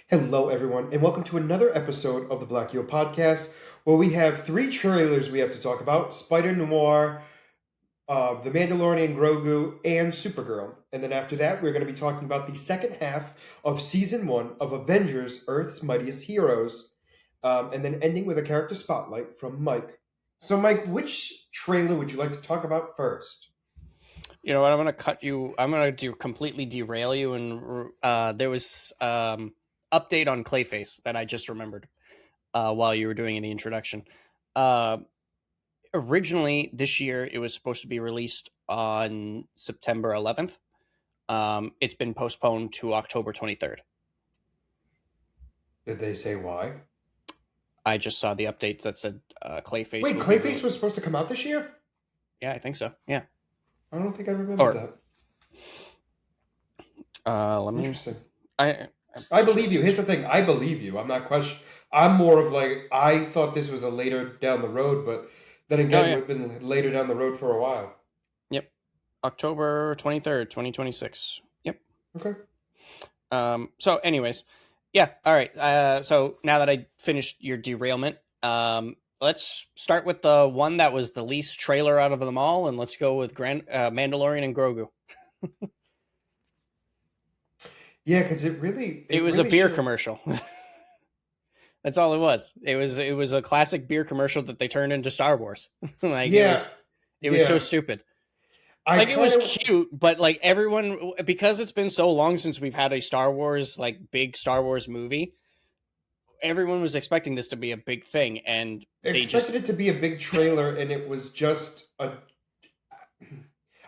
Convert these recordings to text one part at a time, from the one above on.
Hello, everyone, and welcome to another episode of the Black Yo Podcast, where we have three trailers we have to talk about: Spider-Noir, The Mandalorian and Grogu, and Supergirl. And then after that, we're going to be talking about the second half of Season 1 of Avengers, Earth's Mightiest Heroes, and then ending with a character spotlight from Mike. So, Mike, which trailer would you like to talk about first? You know what? I'm gonna cut you. I'm gonna completely derail you. And there was update on Clayface that I just remembered while you were doing the introduction. Uh, Originally this year, it was supposed to be released on September 11th. It's been postponed to October 23rd. Did they say why? I just saw the updates that said Clayface Wait, will be Clayface was supposed to come out this year? Yeah, I think so. Yeah. I don't think I remember Or that. let me. Interesting. I. I believe you. Here's the thing. I believe you. I'm not question. I'm more of like I thought this was a later down the road, but then Oh again, yeah. we've been later down the road for a while. Yep. October 23rd, 2026. Yep. Okay. So anyways, yeah, all right. So now that I finished your derailment, let's start with the one that was the least trailer out of them all, and let's go with Mandalorian and Grogu. Yeah, because it Was a really beer should. commercial. That's all it was. It was a classic beer commercial that they turned into Star Wars. Like Yeah, it was so yeah. stupid. I Like it kind was of. cute, but like everyone, because it's been so long since we've had a Star Wars, like big Star Wars movie, everyone was expecting this to be a big thing, and they Expected just it to be a big trailer, and it was just a.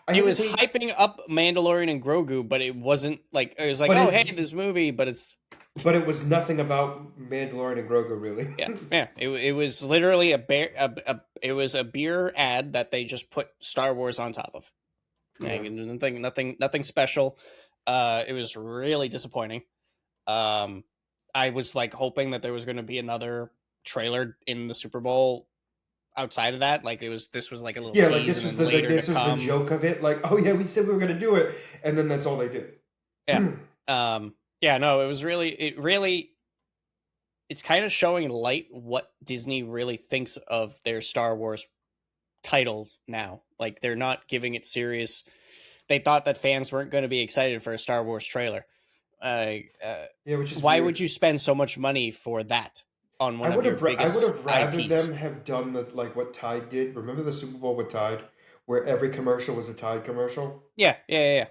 I it was hesitate, hyping up Mandalorian and Grogu, but it wasn't like it was like, but oh it hey, this movie, but it's but it was nothing about Mandalorian and Grogu, really. yeah. It was literally it was a beer ad that they just put Star Wars on top of. Yeah. Like, nothing special. It was really disappointing. Um, I was like hoping that there was going to be another trailer in the Super Bowl outside of that. Like this was like a little Yeah, like tease, this and was then the like later to this was the come. joke of it. Like, oh yeah, we said we were gonna do it, and then that's all they did. Yeah. Yeah, no, it's kind of showing light what Disney really thinks of their Star Wars title now. Like they're not giving it serious. They thought that fans weren't going to be excited for a Star Wars trailer. Uh, uh, Yeah, which is why would weird. you spend so much money for that on one of your I would biggest have rather IPs? them have done the like what Tide did. Remember the Super Bowl with Tide, where every commercial was a Tide commercial. Yeah.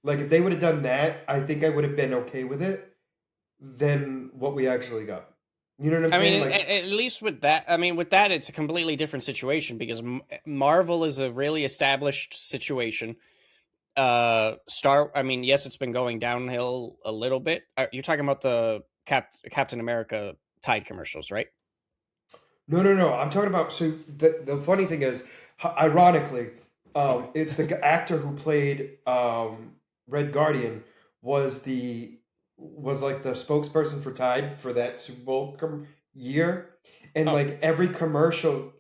Like if they would have done that, I think I would have been okay with it than what we actually got. You know what I'm I saying? mean, Like, at least with that, with that, it's a completely different situation because Marvel is a really established situation. Yes, it's been going downhill a little bit. You're talking about the Captain America Tide commercials, right? no, no, no. I'm talking about. So the funny thing is, ironically, Okay. it's the actor who played Red Guardian was like the spokesperson for Tide for that Super Bowl year, and Oh, like every commercial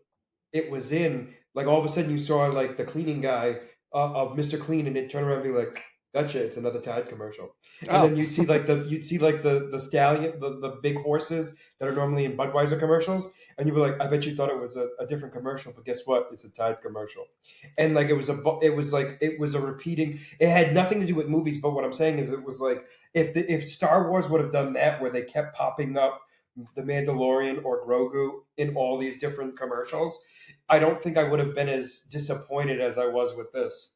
it was in, like all of a sudden you saw like the cleaning guy of Mr. Clean, and it turn around and be like, "Gotcha, it's another Tide commercial." And oh, then you'd see like the stallion, the big horses that are normally in Budweiser commercials, and you'd be like, "I bet you thought it was a different commercial, but guess what? It's a Tide commercial." And like it was a repeating. It had nothing to do with movies, but what I'm saying is it was like if Star Wars would have done that, where they kept popping up the Mandalorian or Grogu in all these different commercials, I don't think I would have been as disappointed as I was with this.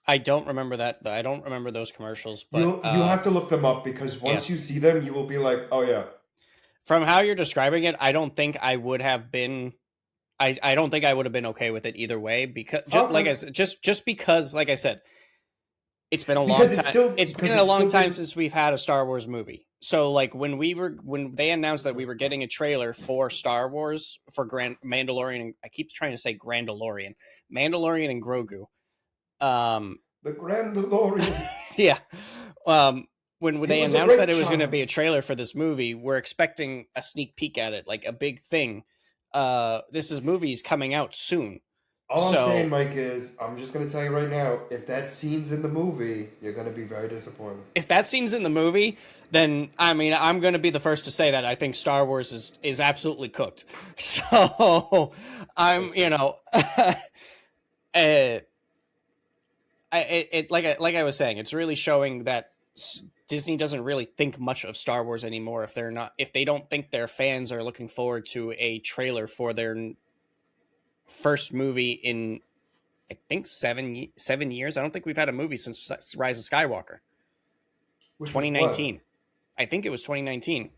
I don't remember that. I don't remember those commercials, but You have to look them up because yeah. once you see them, you will be like, "Oh yeah, From how you're describing it, I don't think I would have been. I don't think I would have been okay with it either way because okay," just because like I said, it's been a long time. It's been because a it long still time didn't. since we've had a Star Wars movie. So like when they announced that we were getting a trailer for Star Wars for Grand Mandalorian, I keep trying to say Mandalorian and Grogu. Um, The Grand DeLorean. yeah. When It they was a announced that great it was going to child. be a trailer for this movie, we're expecting a sneak peek at it, like a big thing. Movie's coming out soon, All I'm saying, so Mike, is I'm just gonna tell you right now, if that scene's in the movie, you're gonna be very disappointed. if that scene's in the movie, then I mean I'm going to be the first to say that I think Star Wars is absolutely cooked. So I'm That's you fair. know like I was saying, it's really showing that Disney doesn't really think much of Star Wars anymore. If they don't think their fans are looking forward to a trailer for their first movie in I think 7 years. I don't think we've had a movie since Rise of Skywalker, Which was what? 2019. I think it was 2019.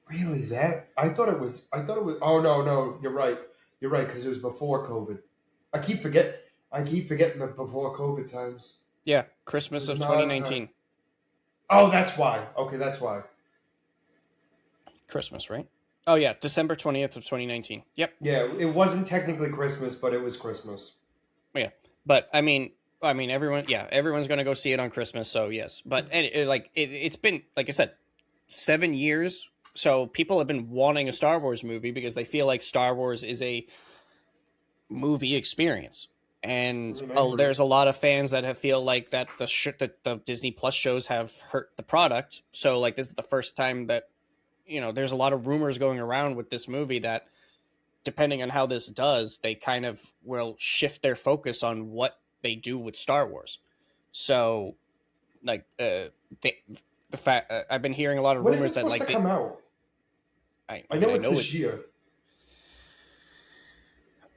Really? That? I thought it was. I thought it was. Oh no, no, you're right. You're right because it was before COVID. I keep forget. I keep forgetting the before COVID times. Yeah, It Christmas was of an odd time. 2019. Oh, that's why. Okay, that's why. Christmas, right? Oh yeah, December 20th of 2019. Yep. Yeah, it wasn't technically Christmas, but it was Christmas. Yeah, but I mean, everyone's gonna go see it on Christmas. So yes, but it's been like I said, 7 years. So people have been wanting a Star Wars movie because they feel like Star Wars is a movie experience. And Remember it. there's a lot of fans that have feel like that that the Disney Plus shows have hurt the product. So like this is the first time that there's a lot of rumors going around with this movie that depending on how this does, they kind of will shift their focus on what they do with Star Wars. So, like, the fact I've been hearing a lot of When is it rumors that supposed to like come out? I I mean know I it's know this year.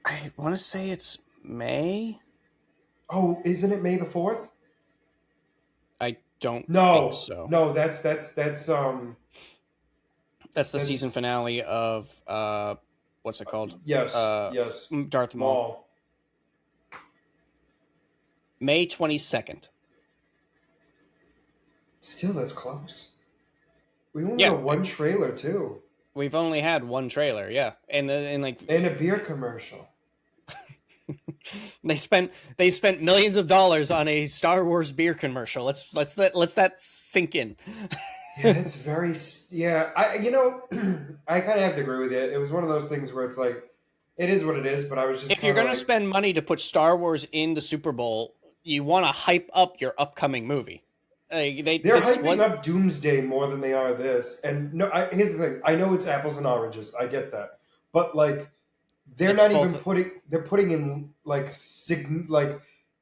I want to say it's May. Oh, isn't it May the 4th? I don't think No, so. no, That's the season that's finale of what's it called? yes, Uh, yes. Darth Maul. Mall. May 22nd. Still, that's close. We only Yeah, got one trailer too, we've only had one trailer. Yeah, and like and a beer commercial. they spent millions of dollars on a Star Wars beer commercial. Let's that sink in. Yeah, that's very. Yeah, I kind of have to agree with you. It was one of those things where it's like, it is what it is. But I was just If you're kind of gonna like, spend money to put Star Wars in the Super Bowl, you want to hype up your upcoming movie. they're This hyping was up Doomsday more than they are this. And no, here's the thing. I know it's apples and oranges. I get that, but like, they're it's not even both. putting. They're putting in like like,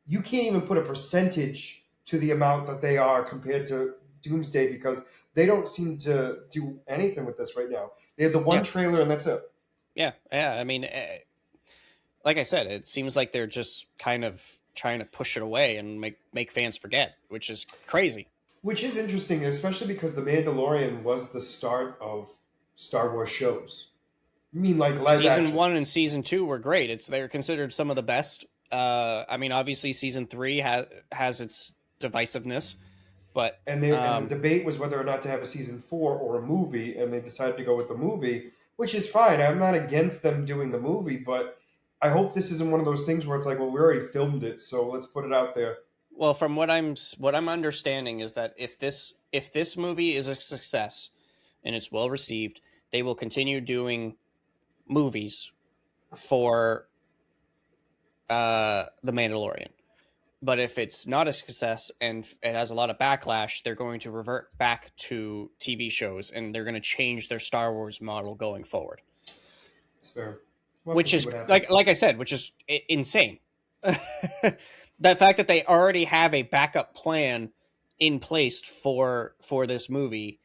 you can't even put a percentage to the amount that they are compared to Doomsday because they don't seem to do anything with this right now. They had the one Yeah, trailer and that's it. yeah. I mean, like I said, it seems like they're just kind of trying to push it away and make fans forget, which is crazy. Which is interesting, especially because The Mandalorian was the start of Star Wars shows. You mean like live Season action? one and season two were great. They're considered some of the best. I mean, obviously, season three has its divisiveness, but And the debate was whether or not to have a season 4 or a movie, and they decided to go with the movie, which is fine. I'm not against them doing the movie, but I hope this isn't one of those things where it's like, well, we already filmed it, so let's put it out there. well, from what I'm understanding is that if this movie is a success and it's well received, they will continue doing movies for the Mandalorian. But if it's not a success and it has a lot of backlash, they're going to revert back to TV shows and they're going to change their Star Wars model going forward, It's fair. We'll have to which see is what happens. like I said, which is insane. The fact that they already have a backup plan in place for this movie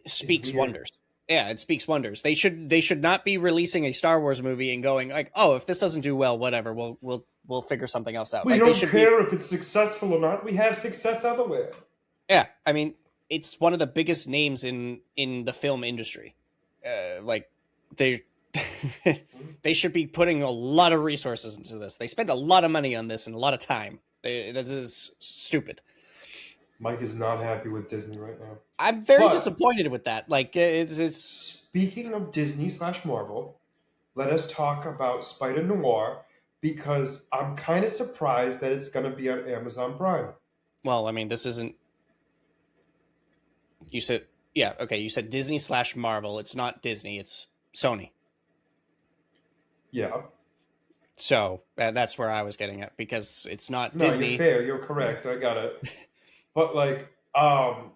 It's speaks weird. wonders. Yeah, it speaks wonders. They should not be releasing a Star Wars movie and going like, "Oh, if this doesn't do well, whatever. We'll figure something else out." We Like they don't should be. care if it's successful or not. We have success otherwhere. Yeah, I mean, it's one of the biggest names in the film industry. Like they they should be putting a lot of resources into this. They spent a lot of money on this and a lot of time. This is stupid. Mike is not happy with Disney right now. I'm very But disappointed with that. Like it's speaking of Disney slash Marvel, let us talk about Spider-Noir because I'm kind of surprised that it's going to be on Amazon Prime. well, I mean, this isn't. You said yeah, okay. You said Disney slash Marvel. It's not Disney. It's Sony. Yeah. So that's where I was getting at because it's not No, you're Disney. fair. You're correct. I got it. But like, um,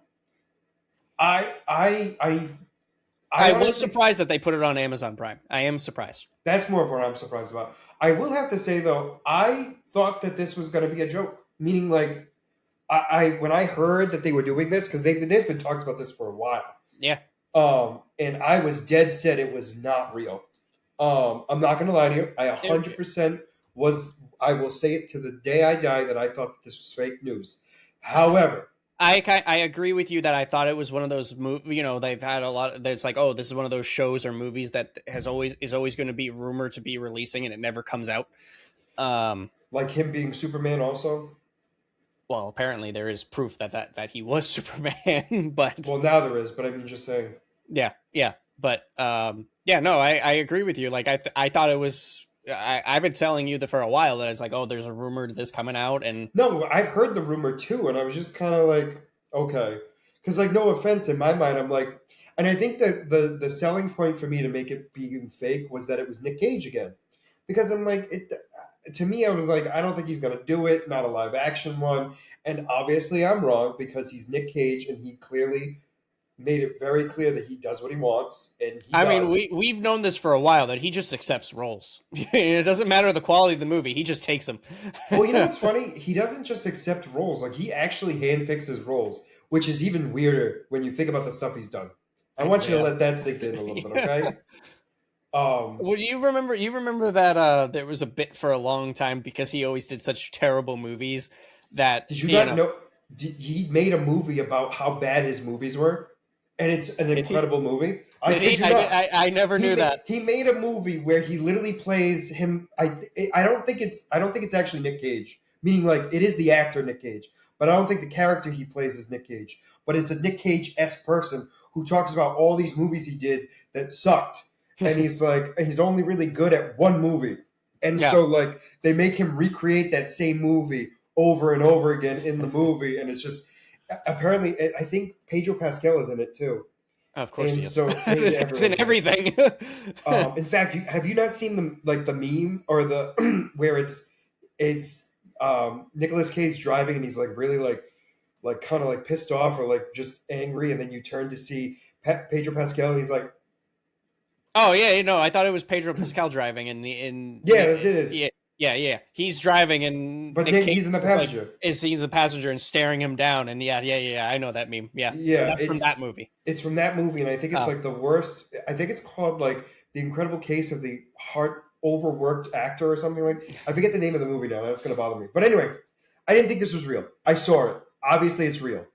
I I was honestly, surprised that they put it on Amazon Prime. I am surprised. that's more of what I'm surprised about. I will have to say though, I thought that this was going to be a joke. Meaning, like, I when I heard that they were doing this, because there's been talks about this for a while. Yeah. And I was dead set it was not real. I'm not going to lie to you. I It- 100% was. I will say it to the day I die that I thought that this was fake news. However, I agree with you that I thought it was one of those they've had a lot. That's like, oh, this is one of those shows or movies that is always going to be rumored to be releasing and it never comes out. Um, like him being Superman, also. well, apparently there is proof that he was Superman, but Well, now there is, but I mean, just saying. yeah, but yeah, no, I agree with you. Like I thought it was. I've been telling you that for a while that it's like, oh, there's a rumor to this coming out, and No, I've heard the rumor too, and I was just kind of like, okay, because like, no offense, in my mind, I'm like, and I think that the selling point for me to make it being fake was that it was Nick Cage again, because I'm like, it to me, I was like, I don't think he's gonna do it, not a live action one, and obviously I'm wrong because he's Nick Cage and he clearly made it very clear that he does what he wants, and he I mean, does. we've known this for a while that he just accepts roles. It doesn't matter the quality of the movie; he just takes them. Well, you know what's funny? He doesn't just accept roles; like he actually handpicks his roles, which is even weirder when you think about the stuff he's done. I want you to Yeah. let that sink in a little bit, okay? Well, you remember that there was a bit for a long time because he always did such terrible movies that Did you not know? He made a movie about how bad his movies were, and it's an did he? incredible movie. I Did kid he? you not. I never knew that. He made a movie where he literally plays him. I don't think it's actually Nick Cage. Meaning, like, it is the actor Nick Cage, but I don't think the character he plays is Nick Cage. But it's a Nick Cage-esque person who talks about all these movies he did that sucked, and he's like, he's only really good at one movie, and Yeah, so like they make him recreate that same movie over and over again in the movie, and it's just apparently I think Pedro Pascal is in it too. of course he And is. so maybe This is in everyone's in it. everything. In fact, have you not seen the meme or the where it's Nicolas Cage driving and he's like really like kind of like pissed off or like just angry, and then you turn to see Pedro Pascal and he's like, Oh yeah, no, I thought it was Pedro Pascal driving, and yeah, it is, yeah. He's driving, and but Nick then Cage he's in the is like passenger. he's the passenger and staring him down, and yeah. I know that meme. Yeah, so Yeah, that's from that movie. it's from that movie, and I think it's Oh, like the worst. I think it's called like the Incredible Case of the Heart Overworked Actor or something like. I forget the name of the movie now. That's gonna bother me. But anyway, I didn't think this was real. I saw it. Obviously, it's real.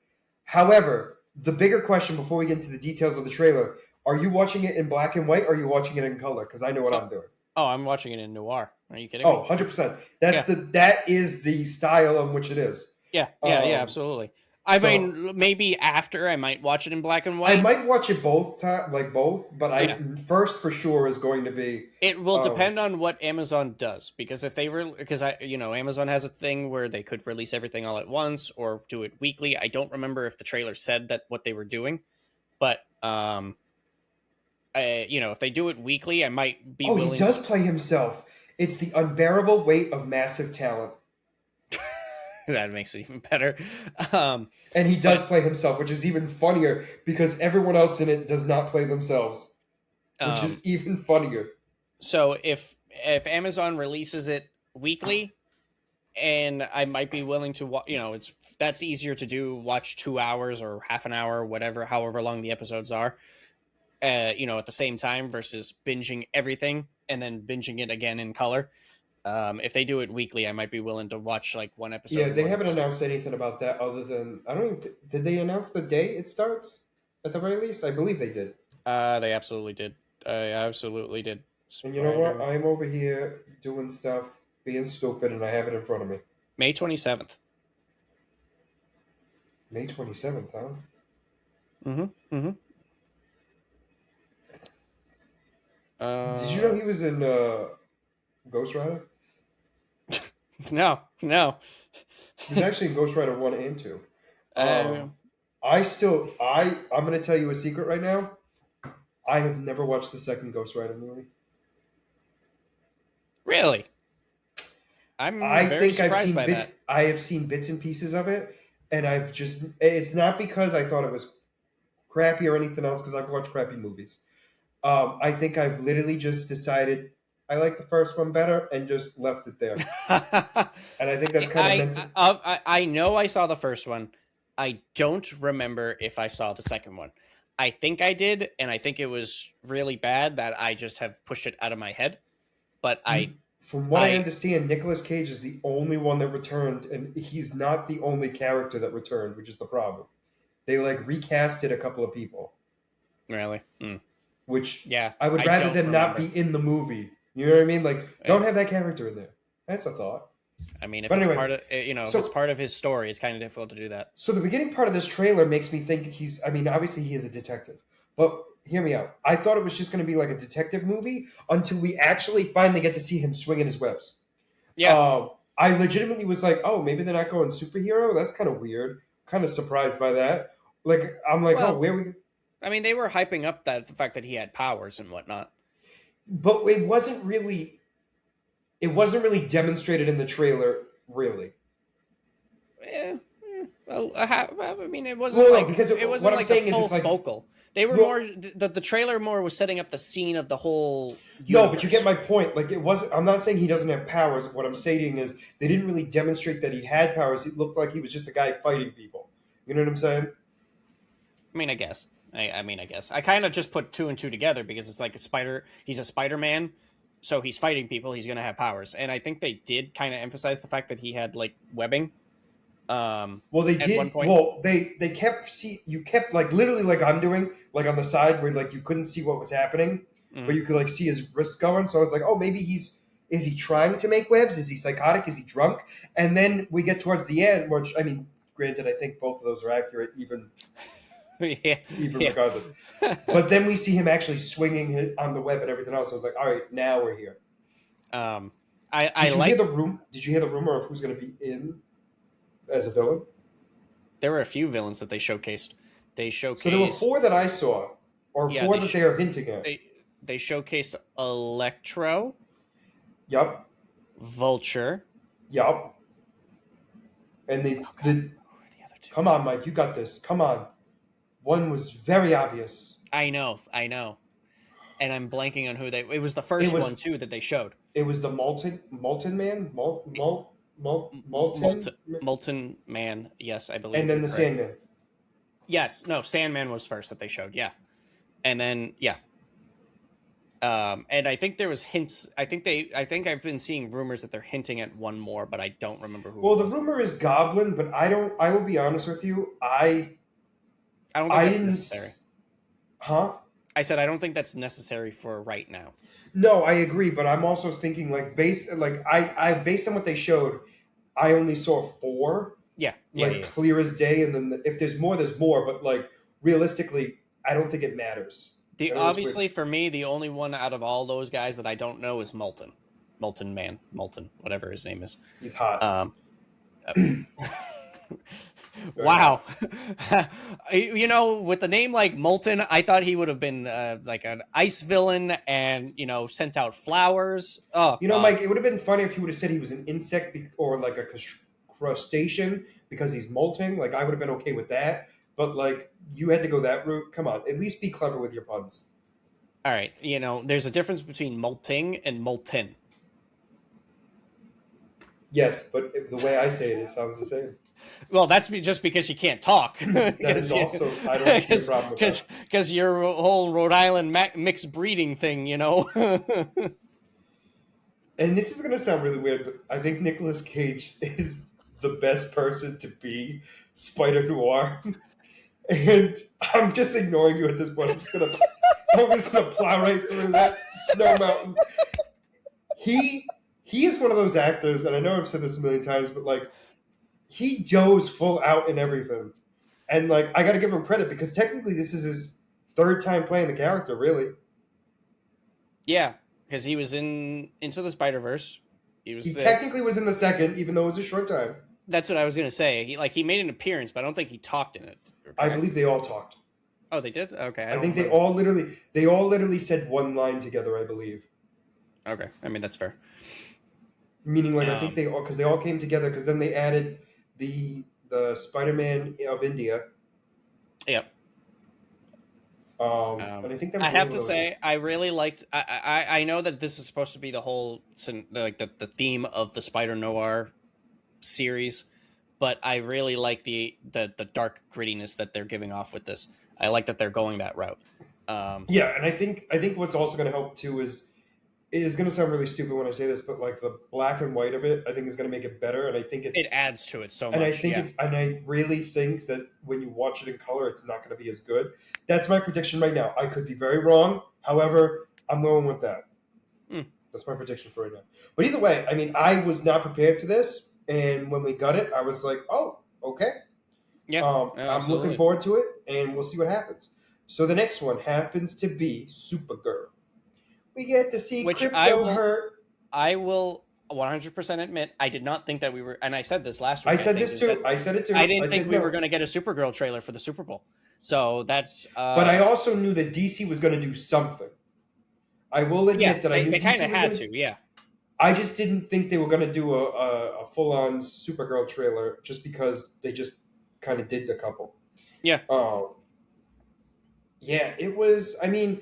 However, the bigger question before we get into the details of the trailer: are you watching it in black and white, or are you watching it in color? Because I know what oh, I'm doing. I'm watching it in noir. Are you kidding Oh, me? 100%. Yeah, That is the style in which it is. yeah, Um, absolutely. I so mean, maybe after I might watch it in black and I white. might watch it both time, like both, but Yeah, I first for sure is going to be. it will Um, depend on what Amazon does because if they were because Amazon has a thing where they could release everything all at once or do it weekly. I don't remember if the trailer said that what they were doing, but if they do it weekly, I might be oh, he willing does to. play himself. It's the unbearable weight of massive talent, That makes it even better. Um, and he does but play himself, which is even funnier because everyone else in it does not play themselves, which is um, even funnier. so if Amazon releases it weekly, and I might be willing to watch. It's that's easier to do. Watch 2 hours or half an hour, whatever, however long the episodes are. At the same time versus binging everything and then binging it again in color. If they do it weekly, I might be willing to watch like one Yeah, episode, they one haven't episode. announced anything about that other than I don't even. Did they announce the day it starts? At the very least, I believe they did. They absolutely did. I absolutely did. And you know what? Spider I'm over here doing stuff, being stupid, and I have it in front of me. May 27th. May 27th, huh? Mm-hmm. Mm-hmm. Did you know Uh, he was in Ghost Rider? no. He was actually in Ghost Rider 1 and 2. uh, I'm going to tell you a secret right now. I have never watched the second Ghost Rider movie. really? I'm I very think surprised by that. I have seen bits and pieces of it, and it's not because I thought it was crappy or anything else because I've watched crappy movies. I think I've literally just decided I like the first one better and just left it there. And I think that's kind of meant to. I know I saw the first one. I don't remember if I saw the second one. I think I did, and I think it was really bad that I just have pushed it out of my head. But From what I I understand, Nicolas Cage is the only one that returned, and he's not the only character that returned, which is the problem. They like recasted a couple of people, really, which yeah, I would I rather don't them not remember. be in the movie. You know what I mean? Like, Yeah. don't have that character in there. That's a thought. I mean, if But it's anyway, part of if it's so part of his story, it's kind of difficult to do that. so the beginning part of this trailer makes me think he's. I mean, obviously he is a detective, but hear me out. I thought it was just going to be like a detective movie until we actually finally get to see him swinging his webs. Yeah, I legitimately was like, oh, maybe they're not going superhero. That's kind of weird. Kind of surprised by that. Like, I'm like, oh, well, where we? I mean, they were hyping up the fact that he had powers and whatnot. But it wasn't really. It wasn't really demonstrated in the trailer, really. Yeah, well, I mean, it wasn't Well, no, like because it what wasn't I'm like the saying is, full it's like, focal. They were well, more the trailer more was setting up the scene of the whole no, but you get universe. my point. Like, it wasn't. I'm not saying he doesn't have powers. What I'm saying is, they didn't really demonstrate that he had powers. It looked like he was just a guy fighting people. You know what I'm saying? I mean, I guess. I mean, I guess. I kind of just put two and two together because it's like a spider. He's a Spider-Man, so he's fighting people. He's gonna have powers, and I think they did kind of emphasize the fact that he had like webbing. Well, they At one did. point. Well, they kept see. You kept like literally like I'm doing like on the side where like you couldn't see what was happening, but Mm. you could like see his wrist going. So I was like, oh, maybe he's. Is he trying to make webs? Is he psychotic? Is he drunk? And then we get towards the end, which I mean, granted, I think both of those are accurate, Yeah, even yeah. regardless. But then we see him actually swinging it on the web and everything else. I was like, all right, now we're here. um, I Did you hear like. the room? Did you hear the rumor of who's going to be in as a villain? There were a few villains that they showcased. They So there were showcased. four that I saw, or Yeah, four that they are hinting at. they showcased Electro, Yup, Vulture. yup. And they Oh God, the who are the other two? come on, Mike, you got this. Come on. One was very obvious. I know, and I'm blanking on who they. It was the It first was one too that they showed. it was the Molten Man, Molten, Molten Man. Yes, I and believe then you're the correct. Sandman. Yes, no, Sandman was first that they showed. Yeah, and then yeah. And I think there was hints. I think I've been seeing rumors that they're hinting at one more, but I don't remember who Well, it the was. rumor is Goblin, but I don't. I will be honest with you. I don't think I that's didn't. necessary. Huh? I said I don't think that's necessary for right now. No, I agree, but I'm also thinking I based on what they showed, I only saw four, Yeah, yeah, like yeah. clear as day, and then if there's more, there's more. But like realistically, I don't think it matters. The I know it's weird. obviously for me, the only one out of all those guys that I don't know is Molten, Molten Man, Molten, whatever his name is. He's hot. Um, Very wow, hot. you know, with a name like Molten, I thought he would have been like an ice villain and sent out flowers. Oh You know, God, Mike, it would have been funny if he would have said he was an insect or like a crustacean because he's molting. Like I would have been okay with that. But like you had to go that route. Come on, at least be clever with your puns. all right. There's a difference between molting and molten. Yes, but the way I say it, it sounds the same. Well, that's just because you can't talk. That is also I don't see a problem with that. Because your whole Rhode Island mixed breeding thing. And this is going to sound really weird, but I think Nicolas Cage is the best person to be Spider-Noir. And I'm just ignoring you at this point. I'm just gonna plow right through that snow mountain. He is one of those actors, and I know I've said this a million times, but like he goes full out in everything. And like I gotta give him credit because technically this is his third time playing the character, really. Yeah, because he was in Into the Spider-Verse. He was He this. technically was in the second, even though it was a short time. That's what I was gonna say. He made an appearance, but I don't think he talked in it. I Correct? believe they all talked. Oh, they did. Okay, I I don't think remember. they all literally said one line together, I believe. Okay, I mean that's fair. Meaning, like I think Um, they all came together because then they added the Spider-Man of India. Yep. And I think that I was have really to really good. say, I really liked. I know that this is supposed to be the whole like the theme of the Spider Noir series, but I really like the dark grittiness that they're giving off with this. I like that they're going that route. Um, Yeah, and I think what's also going to help too is it is going to sound really stupid when I say this, but like the black and white of it, I think is going to make it better. And I think it it's adds to it so and I much. think Yeah. it's and I really think that when you watch it in color, it's not going to be as good. That's my prediction right now. I could be very wrong. However, I'm going with that. Mm, That's my prediction for right now. But either way, I mean, I was not prepared for this, and when we got it, I was like, oh, okay. yeah. No, I'm looking absolutely. forward to it, and we'll see what happens. So the next one happens to be Supergirl. We get to see Which I Crypto will. hurt. I will 100% admit I did not think that we were, and I said this last I week. I said think this is that too. I said it I too. I didn't think said we were no. going to get a Supergirl trailer for the Super Bowl. So that's But I also knew that DC was going to do something. I will yeah. admit that I knew They kind DC of was had going to. to. Yeah. I just didn't think they were going to do a full on Supergirl trailer just because they just kind of did a couple. Yeah. Um, yeah, it was. I mean,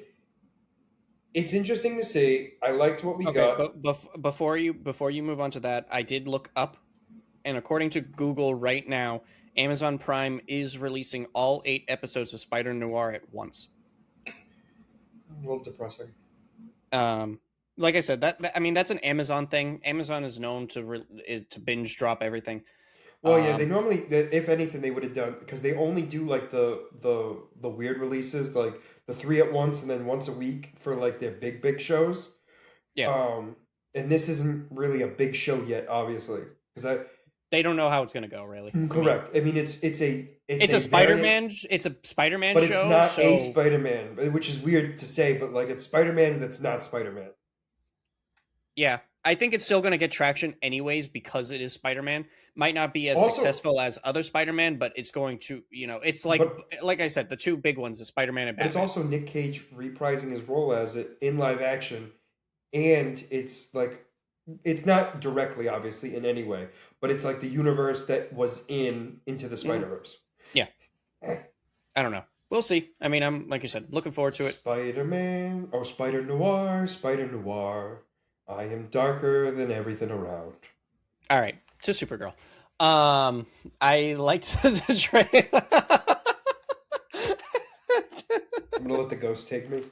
it's interesting to see. I liked what we Okay, got. but before you move on to that, I did look up, and according to Google right now, Amazon Prime is releasing all 8 episodes of Spider Noir at once. A little depressing. Um, like I said, I mean that's an Amazon thing. Amazon is known is to binge drop everything. Well, yeah, they Um, normally, if anything, they would have done because they only do like the weird releases, like the three at once and then once a week for like their big shows. yeah, Um, and this isn't really a big show yet, obviously, because I they don't know how it's gonna go. Really, I mean, correct. I mean, it's it's a a variant, Spider-Man. It's a Spider-Man but it's show, not a so Spider-Man, which is weird to say, but like it's Spider-Man that's not Spider-Man. yeah, I think it's still going to get traction anyways because it is Spider-Man. Might not be as Also, successful as other Spider-Man, but it's going to, it's but like I said, the two big ones is Spider-Man and but it's Batman. also Nick Cage reprising his role as it in live action, and it's like it's not directly obviously in any way, but it's like the universe that was in Into the Mhm. Spider-Verse. Yeah, I don't know. We'll see. I mean, I'm like you said, looking forward to it. Spider-Man, oh Spider Noir, Spider Noir. I am darker than everything around. All right, to Supergirl. I liked the trailer. I'm gonna let the ghost take me.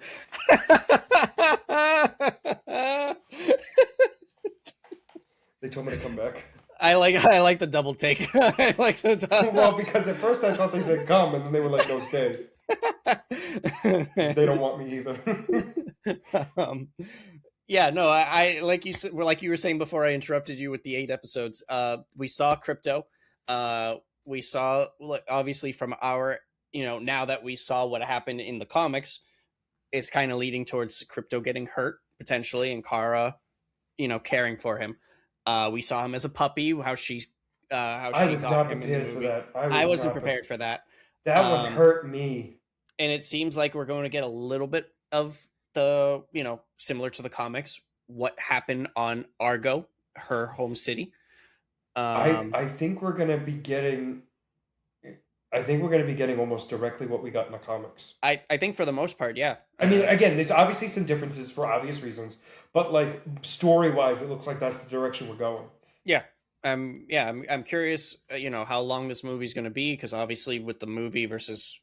They told me to come back. I like the double take. I like Well, the. because at first I thought they said come, and then they were like, no, stay. They don't want me either. um, yeah, no, I like you said, like you were saying before I interrupted you with the 8 episodes. We saw Crypto. We saw obviously from our now that we saw what happened in the comics, it's kind of leading towards Crypto getting hurt potentially, and Kara, caring for him. We saw him as a puppy, how I she was got not him in the prepared for movie. that. I I was wasn't not. prepared for that. That one Um, hurt me. and it seems like we're going to get a little bit of the similar to the comics what happened on Argo, her home city. I um I think we're gonna be getting. I think we're gonna be getting almost directly what we got in the comics. I think for the most part, yeah. I mean, again, there's obviously some differences for obvious reasons, but like story wise, it looks like that's the direction we're going. Yeah. I'm curious, how long this movie's going to be, because obviously with the movie versus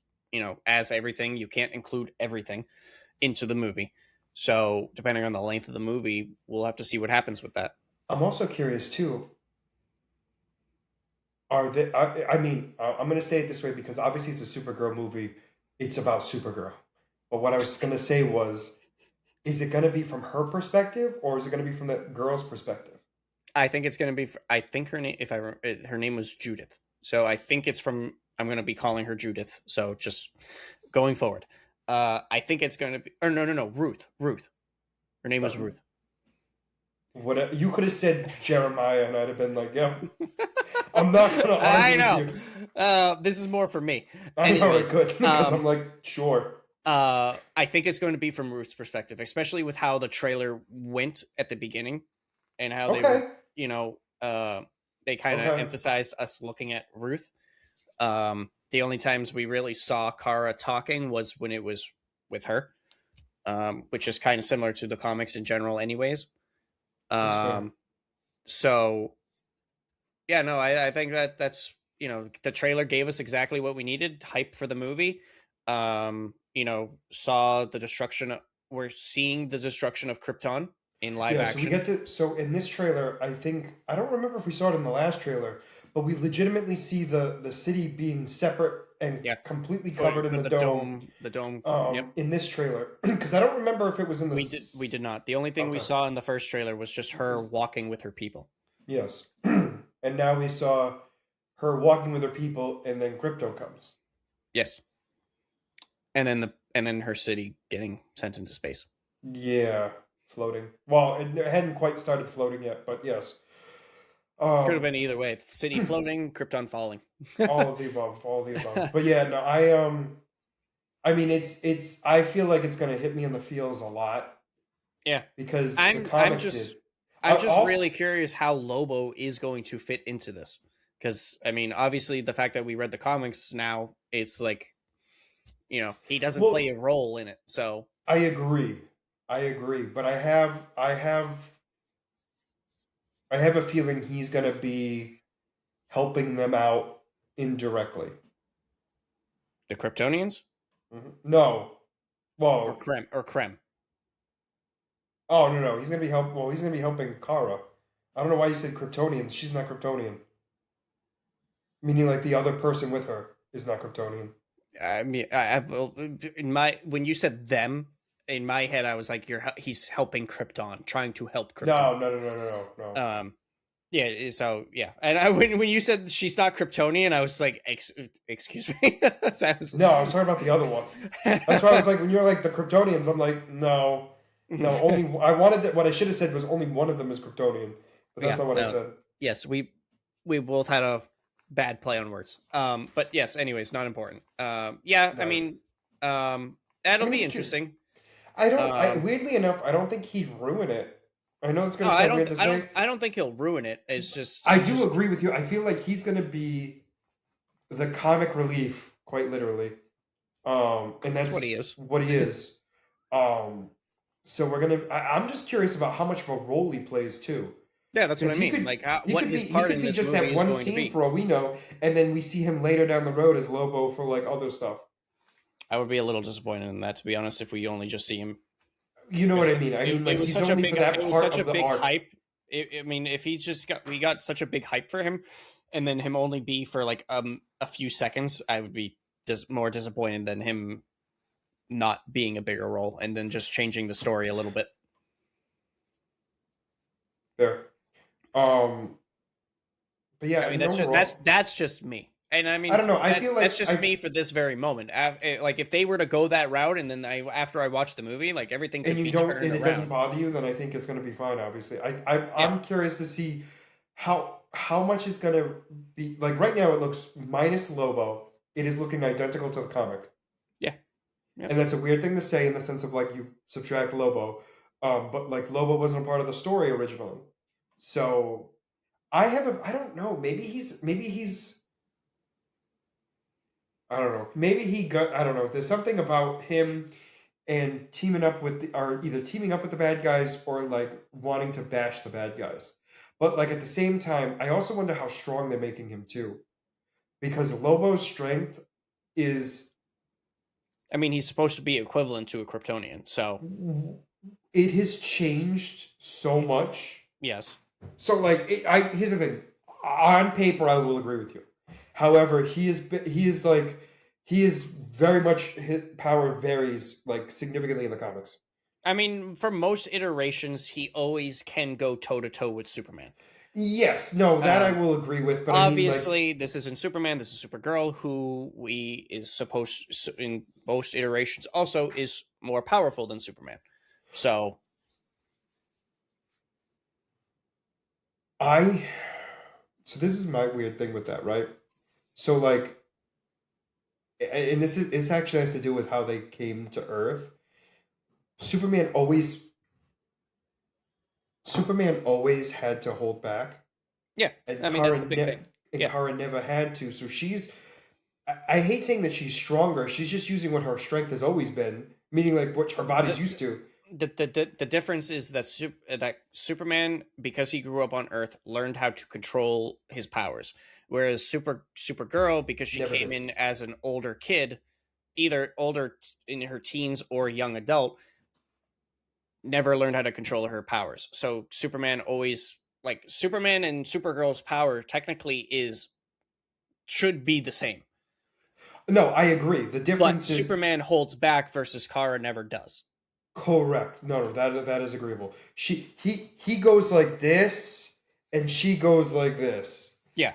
as everything, you can't include everything into the movie. So depending on the length of the movie, we'll have to see what happens with that. I'm also curious too. Are they? I mean, I'm going to say it this way because obviously it's a Supergirl movie. It's about Supergirl. But what I was going to say was, is it going to be from her perspective or is it going to be from the girl's perspective? I think it's going to be. I think her name, her name was Judith. So I think it's from. I'm going to be calling her Judith. So just going forward, I think it's going to be. Or no, Ruth. Ruth. Her name was Ruth. What you could have said Jeremiah, and I'd have been like, "Yeah, I'm not going to I argue know. with you." This is more for me. I know Anyways, it could because I'm like, sure. I think it's going to be from Ruth's perspective, especially with how the trailer went at the beginning and how they were, Okay. they kind of Okay. emphasized us looking at Ruth. The only times we really saw Kara talking was when it was with her, which is kind of similar to the comics in general, anyways. That's fair. So yeah, no, I think that's the trailer gave us exactly what we needed, hype for the movie. Saw the destruction. We're seeing the destruction of Krypton in live Yeah, so we action. get to so in this trailer, I don't remember if we saw it in the last trailer, but we legitimately see the city being separate and Yeah, completely for covered in the the dome dome, the dome. Yep, in this trailer because I don't remember if it was in the we did not. The only thing we okay. saw in the first trailer was just her Was walking with her people. yes. And now we saw her walking with her people and then Crypto comes. Yes, and then her city getting sent into space. Yeah, floating. Well, it hadn't quite started floating yet, but yes. Could have Um been either way. City floating, Krypton falling. all of the above, all of the above. But yeah, no, I mean it's I feel like it's gonna hit me in the feels a lot Yeah, because the I'm I'm comic did. just I'm just Also, really curious how Lobo is going to fit into this, because I mean, obviously, the fact that we read the comics now, it's like he doesn't play well, a role in it. So I agree. I agree, but I have a feeling he's gonna be helping them out indirectly. the Kryptonians No. or Well, Krem. oh no, he's gonna be he's gonna be helping Kara. I don't know why you said Kryptonians. She's not Kryptonian. Meaning like the other person with her is not Kryptonian. I mean, well, in my when you said them, in my head, I was like, he's helping Krypton, trying to help Krypton. No, no, no, no, no, no, no. Yeah, so yeah, and when you said she's not Kryptonian, I was like, excuse me, that was No, I was talking about the other one. That's why I was like, when you're like the Kryptonians, I'm like, no, no. Only I wanted that. What I should have said was only one of them is Kryptonian, but that's yeah, not what I no, said. yes, we both had a bad play on words. But yes, anyways, not important. Yeah, I No, mean, I that'll mean be it's true. interesting. I don't. I Um, weirdly enough, I don't think he'd ruin it. I know it's no, gonna sound weird to say. I don't think he'll ruin it. I It's do just agree with you. I feel like he's gonna be the comic relief, quite literally. And that's what that's he is. what he is. Um, so we're gonna. I'm just curious about how much of a role he plays too, Yeah, that's what because I mean. Like, what his he part could in be this just movie that is one going to scene be. for all we know, and then we see him later down the road as Lobo for like other stuff. I would be a little disappointed in that, to be honest, if we only just see him. You know what Because I mean? I mean, it like was he's such a only big for that it was part such a of the big arc. hype. I mean, if he just we got such a big hype for him, and then him only be for like a few seconds, I would be more disappointed than him not being a bigger role and then just changing the story a little bit. There. Um, but yeah, I I mean, mean overall, that's just me. And I I mean don't know. I feel that's like just me for this very moment. Like if they were to go that route, and then after I watch the movie, like everything and could you be don't, turned and it doesn't around. bother you, then I think it's going to be fine. Obviously, Yeah, I'm curious to see how much it's going to be. Like right now, it looks minus Lobo. It is looking identical to the comic, yeah, yeah. and that's a weird thing to say in the sense of like you subtract Lobo, but like Lobo wasn't a part of the story originally. So I don't know. Maybe he's I don't know. Maybe he got I don't know. There's something about him and teaming up with or either teaming up with the bad guys or like wanting to bash the bad guys. But like at the same time, I also wonder how strong they're making him too, because Lobo's strength is I mean, he's supposed to be equivalent to a Kryptonian, so it has changed so much. yes. So like here's the thing, on paper I will agree with you. However, he is like he is very much his power varies like significantly in the comics. I mean, for most iterations, he always can go toe to toe with Superman. Yes, no, that I Um, will agree with, but I mean, like, Obviously, this isn't Superman. This is Supergirl, who we is supposed in most iterations also is more powerful than Superman. So I, so this is my weird thing with that, right? So, like, and this actually has to do with how they came to Earth. Superman always, Superman always had to hold back, yeah, and I mean that's the big thing. Yeah, Kara never had to. So I hate saying that she's stronger. She's just using what her strength has always been, meaning like what her body's The used to. the difference is that that Superman, because he grew up on Earth, learned how to control his powers, whereas Supergirl, because she Never came did. in as an older kid, either older in her teens or young adult, never learned how to control her powers. So Superman always, like, Superman and Supergirl's power technically is should be the same, No, I agree. The but difference is Superman holds back versus Kara never does. correct. No, no, that is agreeable. He goes like this, and she goes like this. Yeah,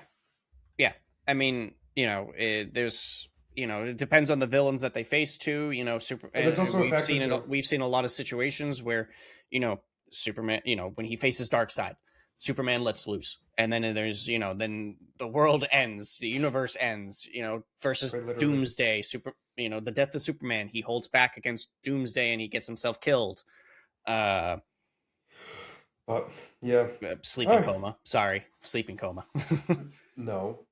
yeah. I mean, there's, it depends on the villains that they face too. Super. And that's also a We've factor seen it. too. We've seen a lot of situations where, you know, Superman. When he faces Darkseid, Superman lets loose, and then there's, then the world ends, the universe ends. Versus Quite literally. Doomsday. The death of Superman. He holds back against Doomsday, and he gets himself killed. Uh, But yeah. All Sleeping right. coma. Sorry, sleeping coma. No.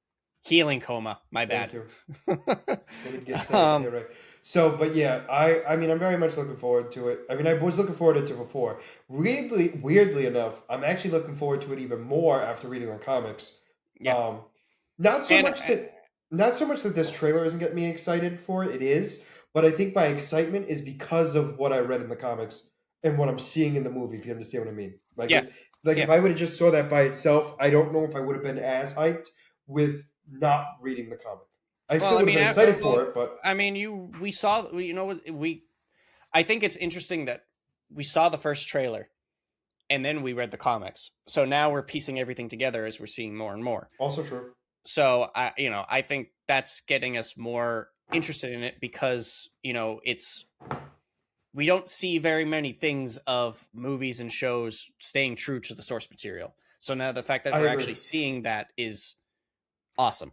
Healing coma. My Thank bad. you. Let me get say um, it right. So, but yeah, I mean, I'm very much looking forward to it. I mean, I was looking forward to it before. Weirdly enough, I'm actually looking forward to it even more after reading the comics. yeah, Um, not so and much that not so much that this trailer isn't getting me excited for it. It is, but I think my excitement is because of what I read in the comics and what I'm seeing in the movie. If you understand what I mean, yeah, if yeah. I would have just saw that by itself, I don't know if I would have been as hyped with not reading the comic. I Well, still I would have mean, been excited for it, but I mean, we saw, we. I think it's interesting that we saw the first trailer and then we read the comics. So now we're piecing everything together as we're seeing more and more. also true. So I think that's getting us more interested in it because it's we don't see very many things of movies and shows staying true to the source material. So now the fact that I we're agree. actually seeing that is awesome.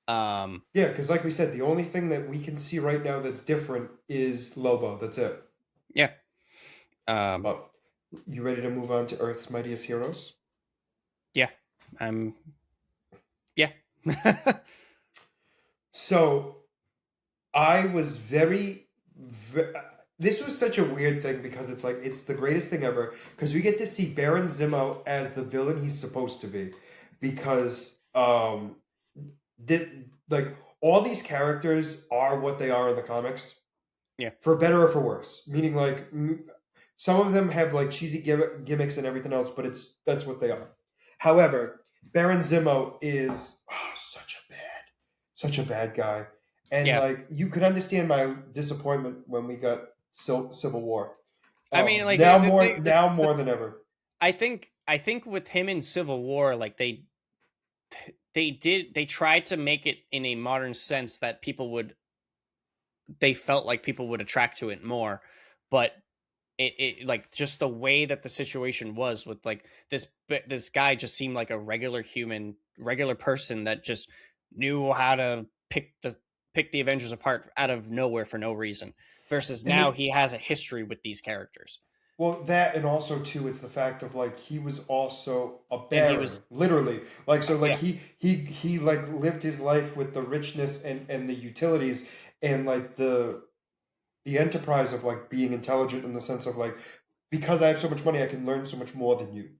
Um, Yeah, because like we said, the only thing that we can see right now that's different is Lobo. That's it. yeah. Um, But you ready to move on to Earth's Mightiest Heroes? yeah. I'm. Yeah. So I was this was such a weird thing because it's like it's the greatest thing ever because we get to see Baron Zemo as the villain he's supposed to be because like all these characters are what they are in the comics yeah. for better or for worse. Meaning like some of them have like cheesy gimmicks and everything else, but that's what they are. However, Baron Zemo is such a bad guy. And Yeah. like you could understand my disappointment when we got Civil War. I mean, like Now more than ever. I think with him in Civil War, like they tried to make it in a modern sense that they felt like people would attract to it more, but it like just the way that the situation was with like this guy just seemed like a regular person that just knew how to pick the Avengers apart out of nowhere for no reason. Versus And now the he has a history with these characters, Well, that and also too, it's the fact of like he was also a and he baron, was literally. Like so, like yeah, he like lived his life with the richness and the utilities and like the enterprise of like being intelligent in the sense of like because I have so much money, I can learn so much more than you,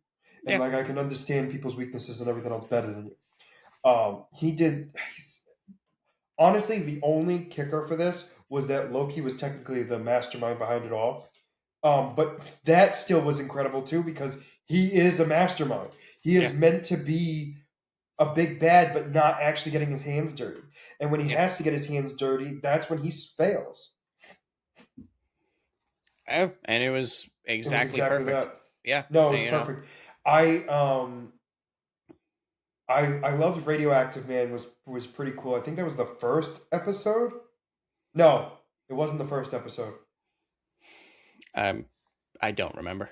and yeah, like I can understand people's weaknesses and everything else better than you. He did. Honestly, the only kicker for this was that Loki was technically the mastermind behind it all. But that still was incredible too because he is a mastermind. He yeah, is meant to be a big bad, but not actually getting his hands dirty. And when he yeah. has to get his hands dirty, that's when he fails. Oh, and it was It was exactly exactly perfect. that. Yeah, No, it was perfect. I I loved Radioactive Man was pretty cool. I think that was the first episode. No, it wasn't the first episode. um, I don't remember.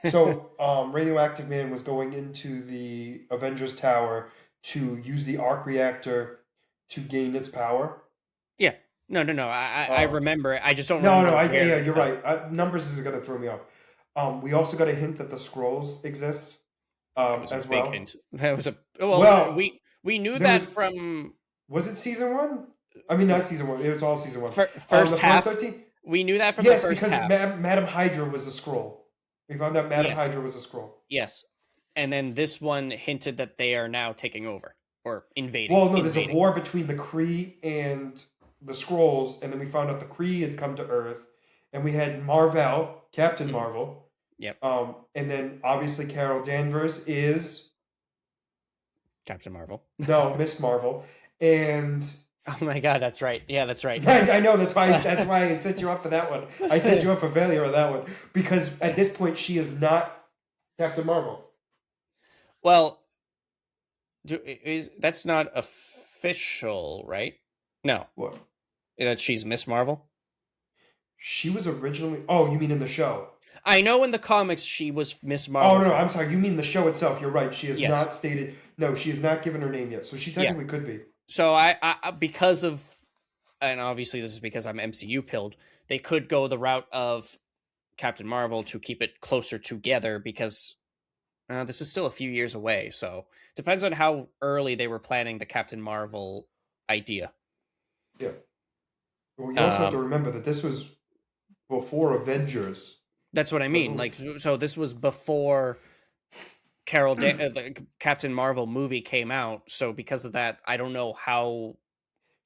So, Radioactive Man was going into the Avengers Tower to use the arc reactor to gain its power. Yeah, no. I Um, remember it. I just don't no, no, remember yeah, where it you're fell. right. Numbers is going to throw me off. We also got a hint that the scrolls exist That was a as big well. hint. That was a well. Well, We knew there that was from was it season one? I mean, not season one. It was all season one. first The first half. 13. We knew that from the Yes, first because half. Madam Hydra was a scroll. We found out Madam Yes, Hydra was a scroll. yes. And then this one hinted that they are now taking over or invading. Well, no, there's a Invading. war between the Kree and the Skrulls, and then we found out the Kree had come to Earth, and we had Marvel, Captain Mhm. Marvel, Yep. and then obviously Carol Danvers is Captain Marvel. no Miss Marvel, and Oh my god, that's right. Yeah, that's right. I know that's why I set you up for that one. I set you up for failure on that one because at this point she is not Captain Marvel. Well, is that's not official, right? No, What? that she's Miss Marvel. She was originally. Oh, you mean in the show? I know in the comics she was Miss Oh Marvel no, no, I'm first. sorry. You mean the show itself? You're right. She has Yes. not stated. No, she has not given her name yet. So she Yeah. technically could be. So because of, and obviously this is because I'm MCU pilled, they could go the route of Captain Marvel to keep it closer together because this is still a few years away. So depends on how early they were planning the Captain Marvel idea. Yeah. Well, you also have to Um, remember that this was before Avengers. that's what I The mean. movie. Like, so this was before the Captain Marvel movie came out. So because of that, I don't know how,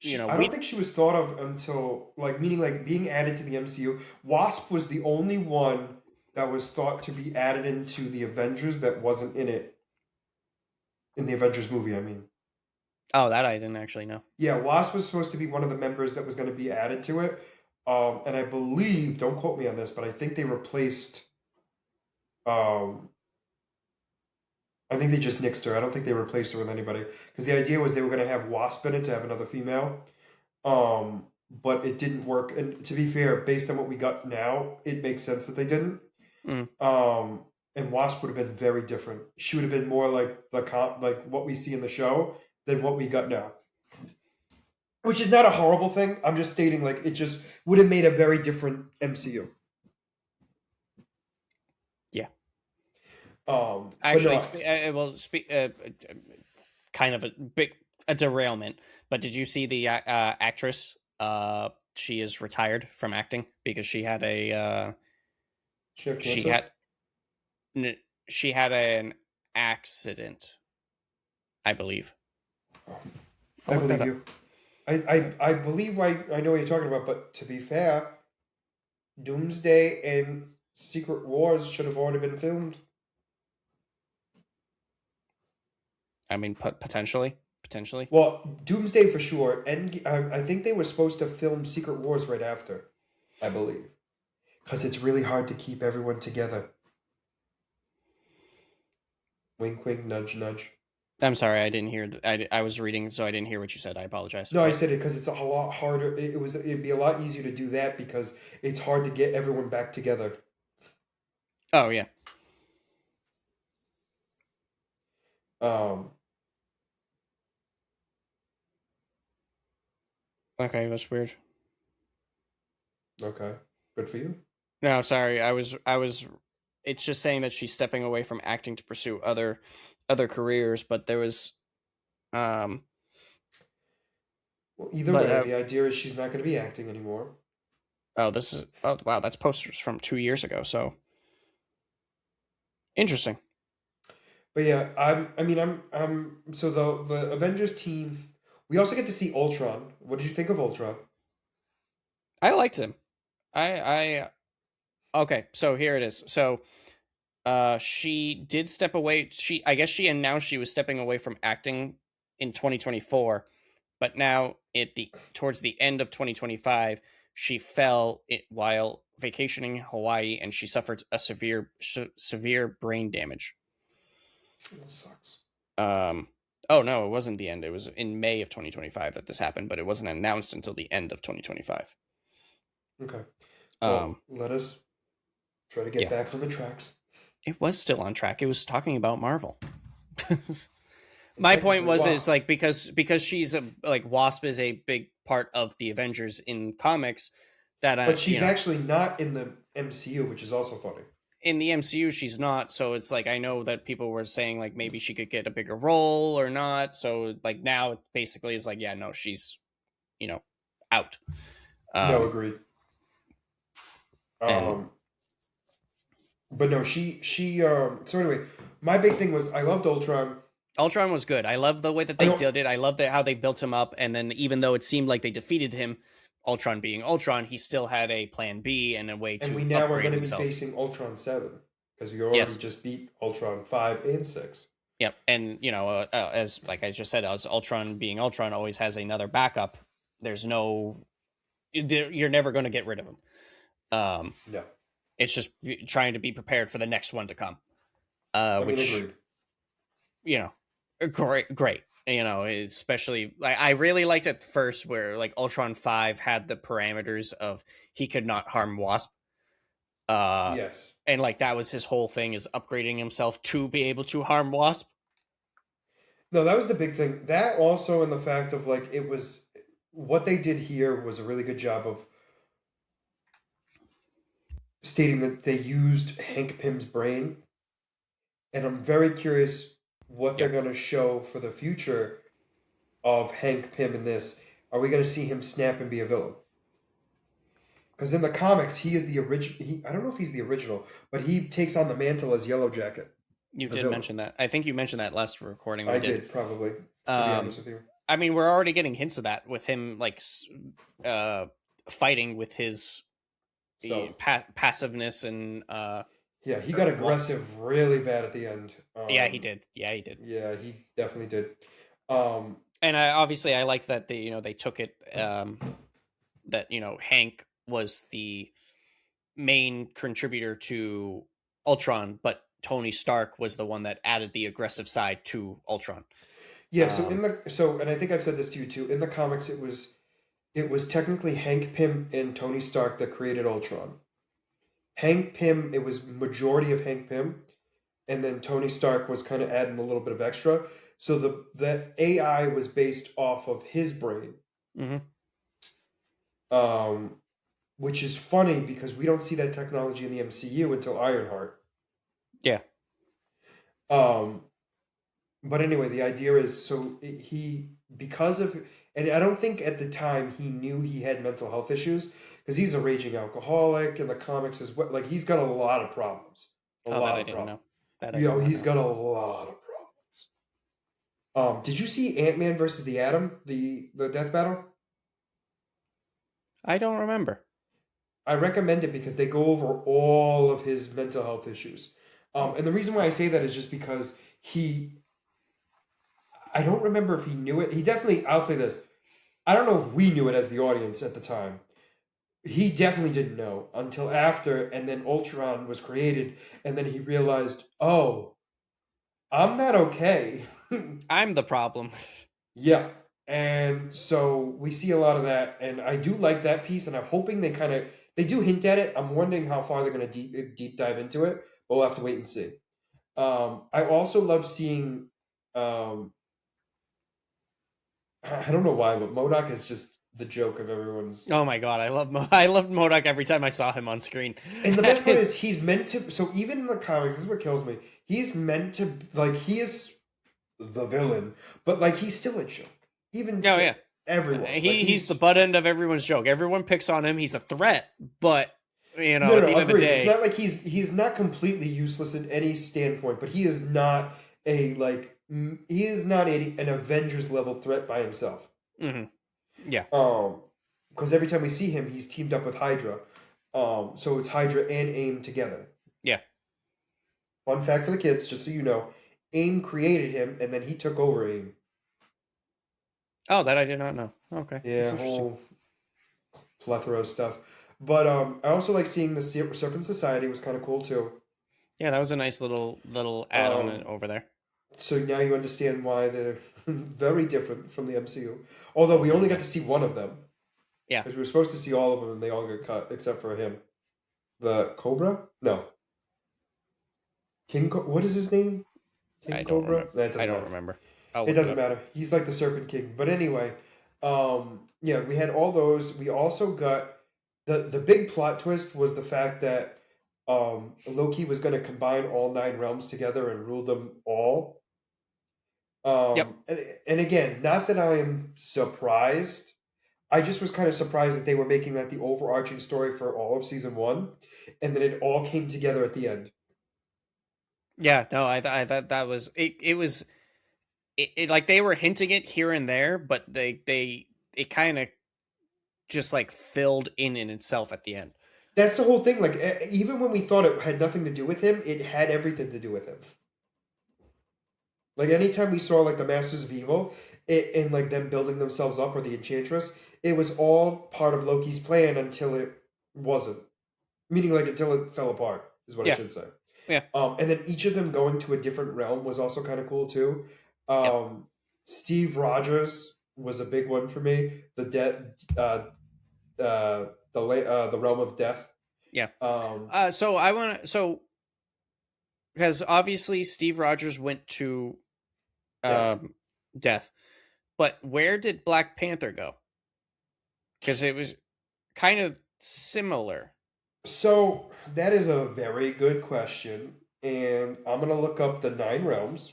I don't we, think she was thought of until like meaning like being added to the MCU. Wasp was the only one that was thought to be added into the Avengers that wasn't in it in the Avengers movie. I mean, oh, that I didn't actually know. yeah, Wasp was supposed to be one of the members that was going to be added to it. And I believe, don't quote me on this, but I think they replaced. Um, I think they just nixed her. I don't think they replaced her with anybody because the idea was they were going to have Wasp in it to have another female. But it didn't work. And to be fair, based on what we got now, it makes sense that they didn't. Mm. And Wasp would have been very different. She would have been more like like what we see in the show than what we got now. Which is not a horrible thing. I'm just stating like it just would have made a very different MCU. Yeah. But Actually, no, kind of a derailment. But did you see the actress? She is retired from acting because she had a she have she cancer. had n- she had an accident, I believe. I'll I look that believe up. you. I believe I know what you're talking about. But to be fair, Doomsday and Secret Wars should have already been filmed. I mean, potentially. Well, Doomsday for sure, and I think they were supposed to film Secret Wars right after, I believe, because it's really hard to keep everyone together. Wink, wink, nudge, nudge. I'm sorry, I didn't hear. I was reading, so I didn't hear what you said. I apologize. No, I said it because it's a lot harder. It'd be a lot easier to do that because it's hard to get everyone back together. Oh yeah. Um, Okay, that's weird. okay, good for you. No, sorry. I was it's just saying that she's stepping away from acting to pursue other careers, but there was um Well, either but way, the idea is she's not going to be acting anymore. this is, oh wow, that's posters from 2 years ago. So, interesting. But yeah, so the Avengers team. We also get to see Ultron. What did you think of Ultron? I liked him. I okay, so here it is. So, she did step away. I guess she announced she was stepping away from acting in 2024, but now towards the end of 2025, she fell while vacationing in Hawaii and she suffered a severe brain damage. That sucks. Oh no, it wasn't the end. It was in May of 2025 that this happened, but it wasn't announced until the end of 2025. Okay. Um, Well, let us try to get yeah, back on the tracks. it was still on track. It was talking about Marvel. And My point technically, was is Wasp. like because she's like Wasp is a big part of the Avengers in comics that But she's actually not in the MCU, which is also funny. in the MCU she's not, so it's like I know that people were saying like maybe she could get a bigger role or not, so like now it basically is like yeah, no, she's you know out. No, um agreed. And Um, but no, so anyway, my big thing was I loved Ultron. Ultron was good. I love the way that I they don't, did it. I love how they built him up, and then even though it seemed like they defeated him, Ultron being Ultron, he still had a plan B and a way and we to now are upgrade going to be himself. facing Ultron 7 because we already Yes. just beat Ultron 5 and 6. Yep. And as like I just said, as Ultron being Ultron always has another backup. There's no, you're never going to get rid of him. No, It's just trying to be prepared for the next one to come. I mean, Which, agreed. great. Especially like I really liked at first where like Ultron 5 had the parameters of he could not harm Wasp. Yes. And like that was his whole thing is upgrading himself to be able to harm Wasp. No, that was the big thing. That also, and the fact of like it was what they did here was a really good job of stating that they used Hank Pym's brain, and I'm very curious what they're Yep. going to show for the future of Hank Pym in this. Are we going to see him snap and be a villain? Because in the comics, he is the original. I don't know if he's the original, but he takes on the mantle as Yellow Jacket. You The did villain. mention that. I think you mentioned that last recording we I did. did probably, to be Um, honest with you. I mean, we're already getting hints of that with him, like fighting with his So passiveness and yeah, he got aggressive really bad at the end. yeah, he did. Yeah, he did. Yeah, he definitely did. Um, And obviously, I liked that they took it that Hank was the main contributor to Ultron, but Tony Stark was the one that added the aggressive side to Ultron. yeah, and I think I've said this to you too. In the comics, it was technically Hank Pym and Tony Stark that created Ultron. Hank Pym, it was majority of Hank Pym, and then Tony Stark was kind of adding a little bit of extra. So the AI was based off of his brain, Mm-hmm. which is funny because we don't see that technology in the MCU until Ironheart. Yeah. But anyway, the idea is so he because of and I don't think at the time he knew he had mental health issues because he's a raging alcoholic in the comics as well. Like he's got a lot of problems. A Oh, lot that I of didn't know. problems. That I Yo, did not he's know. got a lot of problems. Did you see Ant-Man versus the Atom, the death battle? I don't remember. I recommend it because they go over all of his mental health issues. And the reason why I say that is just because I don't remember if he knew it. He definitely, I'll say this. I don't know if we knew it as the audience at the time. He definitely didn't know until after, and then Ultron was created, and then he realized, oh, I'm not okay. I'm the problem. Yeah. And so we see a lot of that, and I do like that piece, and I'm hoping they do hint at it. I'm wondering how far they're going to deep dive into it, but we'll have to wait and see. I also love seeing, I don't know why, but MODOK is just the joke of everyone's. Oh my god, I loved MODOK every time I saw him on screen. And the best part is he's meant to. So even in the comics, this is what kills me. He's meant to he is the villain, but like he's still a joke. Even Oh yeah, everyone. he's the butt end of everyone's joke. Everyone picks on him. He's a threat, but at the end of the agreed. day, It's not like he's not completely useless in any standpoint, but he is not he is not an Avengers level threat by himself. mm-hmm. Yeah. Because every time we see him, he's teamed up with Hydra. So it's Hydra and AIM together. Yeah. Fun fact for the kids, just so you know, AIM created him, and then he took over AIM. Oh, that I did not know. Okay. Yeah, That's whole plethora of stuff. But I also like seeing the Serpent Society was kind of cool too. Yeah, that was a nice little add-on over there. So now you understand why they're very different from the MCU. Although we only got to see one of them. Yeah. Because we were supposed to see all of them, and they all got cut except for him. The Cobra? No. What is his name? King I don't Cobra? remember. I don't remember. It doesn't matter. He's like the Serpent King. But anyway, yeah, we had all those. We also got the big plot twist was the fact that Loki was going to combine all 9 realms together and rule them all. Yep. And again, not that I am surprised. I just was kind of surprised that they were making that the overarching story for all of season one, and then it all came together at the end. Yeah, no, I thought that was it. It was like they were hinting it here and there, but they it kind of just like filled in itself at the end. That's the whole thing. Like even when we thought it had nothing to do with him, it had everything to do with him. Like anytime we saw like the Masters of Evil, and like them building themselves up or the Enchantress, it was all part of Loki's plan until it wasn't. Meaning like until it fell apart is what I Yeah, should say. yeah, And then each of them going to a different realm was also kind of cool too. yep, Steve Rogers was a big one for me. The realm of death. yeah. Um, So I want to because obviously Steve Rogers went to death. um death, but where did Black Panther go? Because it was kind of similar. So that is a very good question, and I'm gonna look up the nine realms.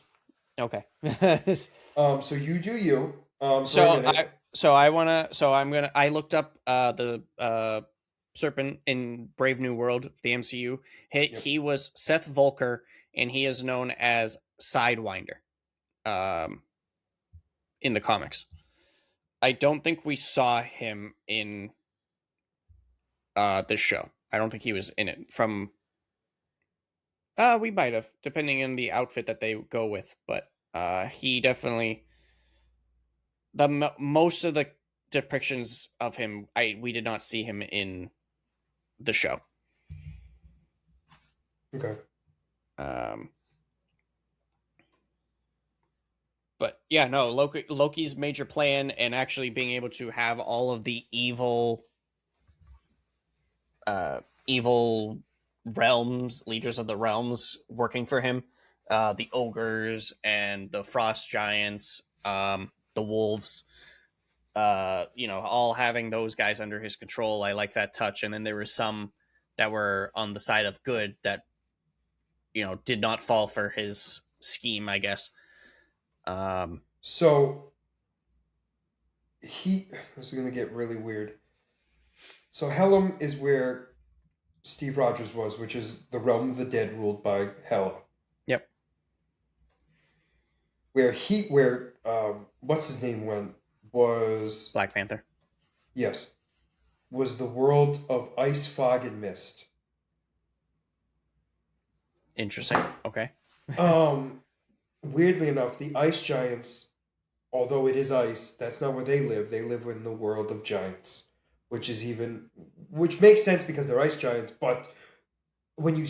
Okay. So you do you. For a so minute. I looked up the Serpent in Brave New World of the MCU. Yep. He was Seth Volker, and he is known as Sidewinder um in the comics. I don't think we saw him in this show. I don't think he was in it from we might have, depending on the outfit that they go with, but he definitely most of the depictions of him, we did not see him in the show. Okay. Um, but yeah, no, Loki's major plan and actually being able to have all of the evil realms, leaders of the realms working for him, the ogres and the frost giants, the wolves, all having those guys under his control. I like that touch. And then there were some that were on the side of good that, did not fall for his scheme, I guess. So this is gonna get really weird. So Helm is where Steve Rogers was, which is the realm of the dead ruled by Hela. Yep. Where what's his name went was Black Panther. yes, was the world of ice, fog, and mist. Interesting. Okay. Um, Weirdly enough, the ice giants, although it is ice, that's not where they live. They live in the world of giants, which makes sense because they're ice giants. But when you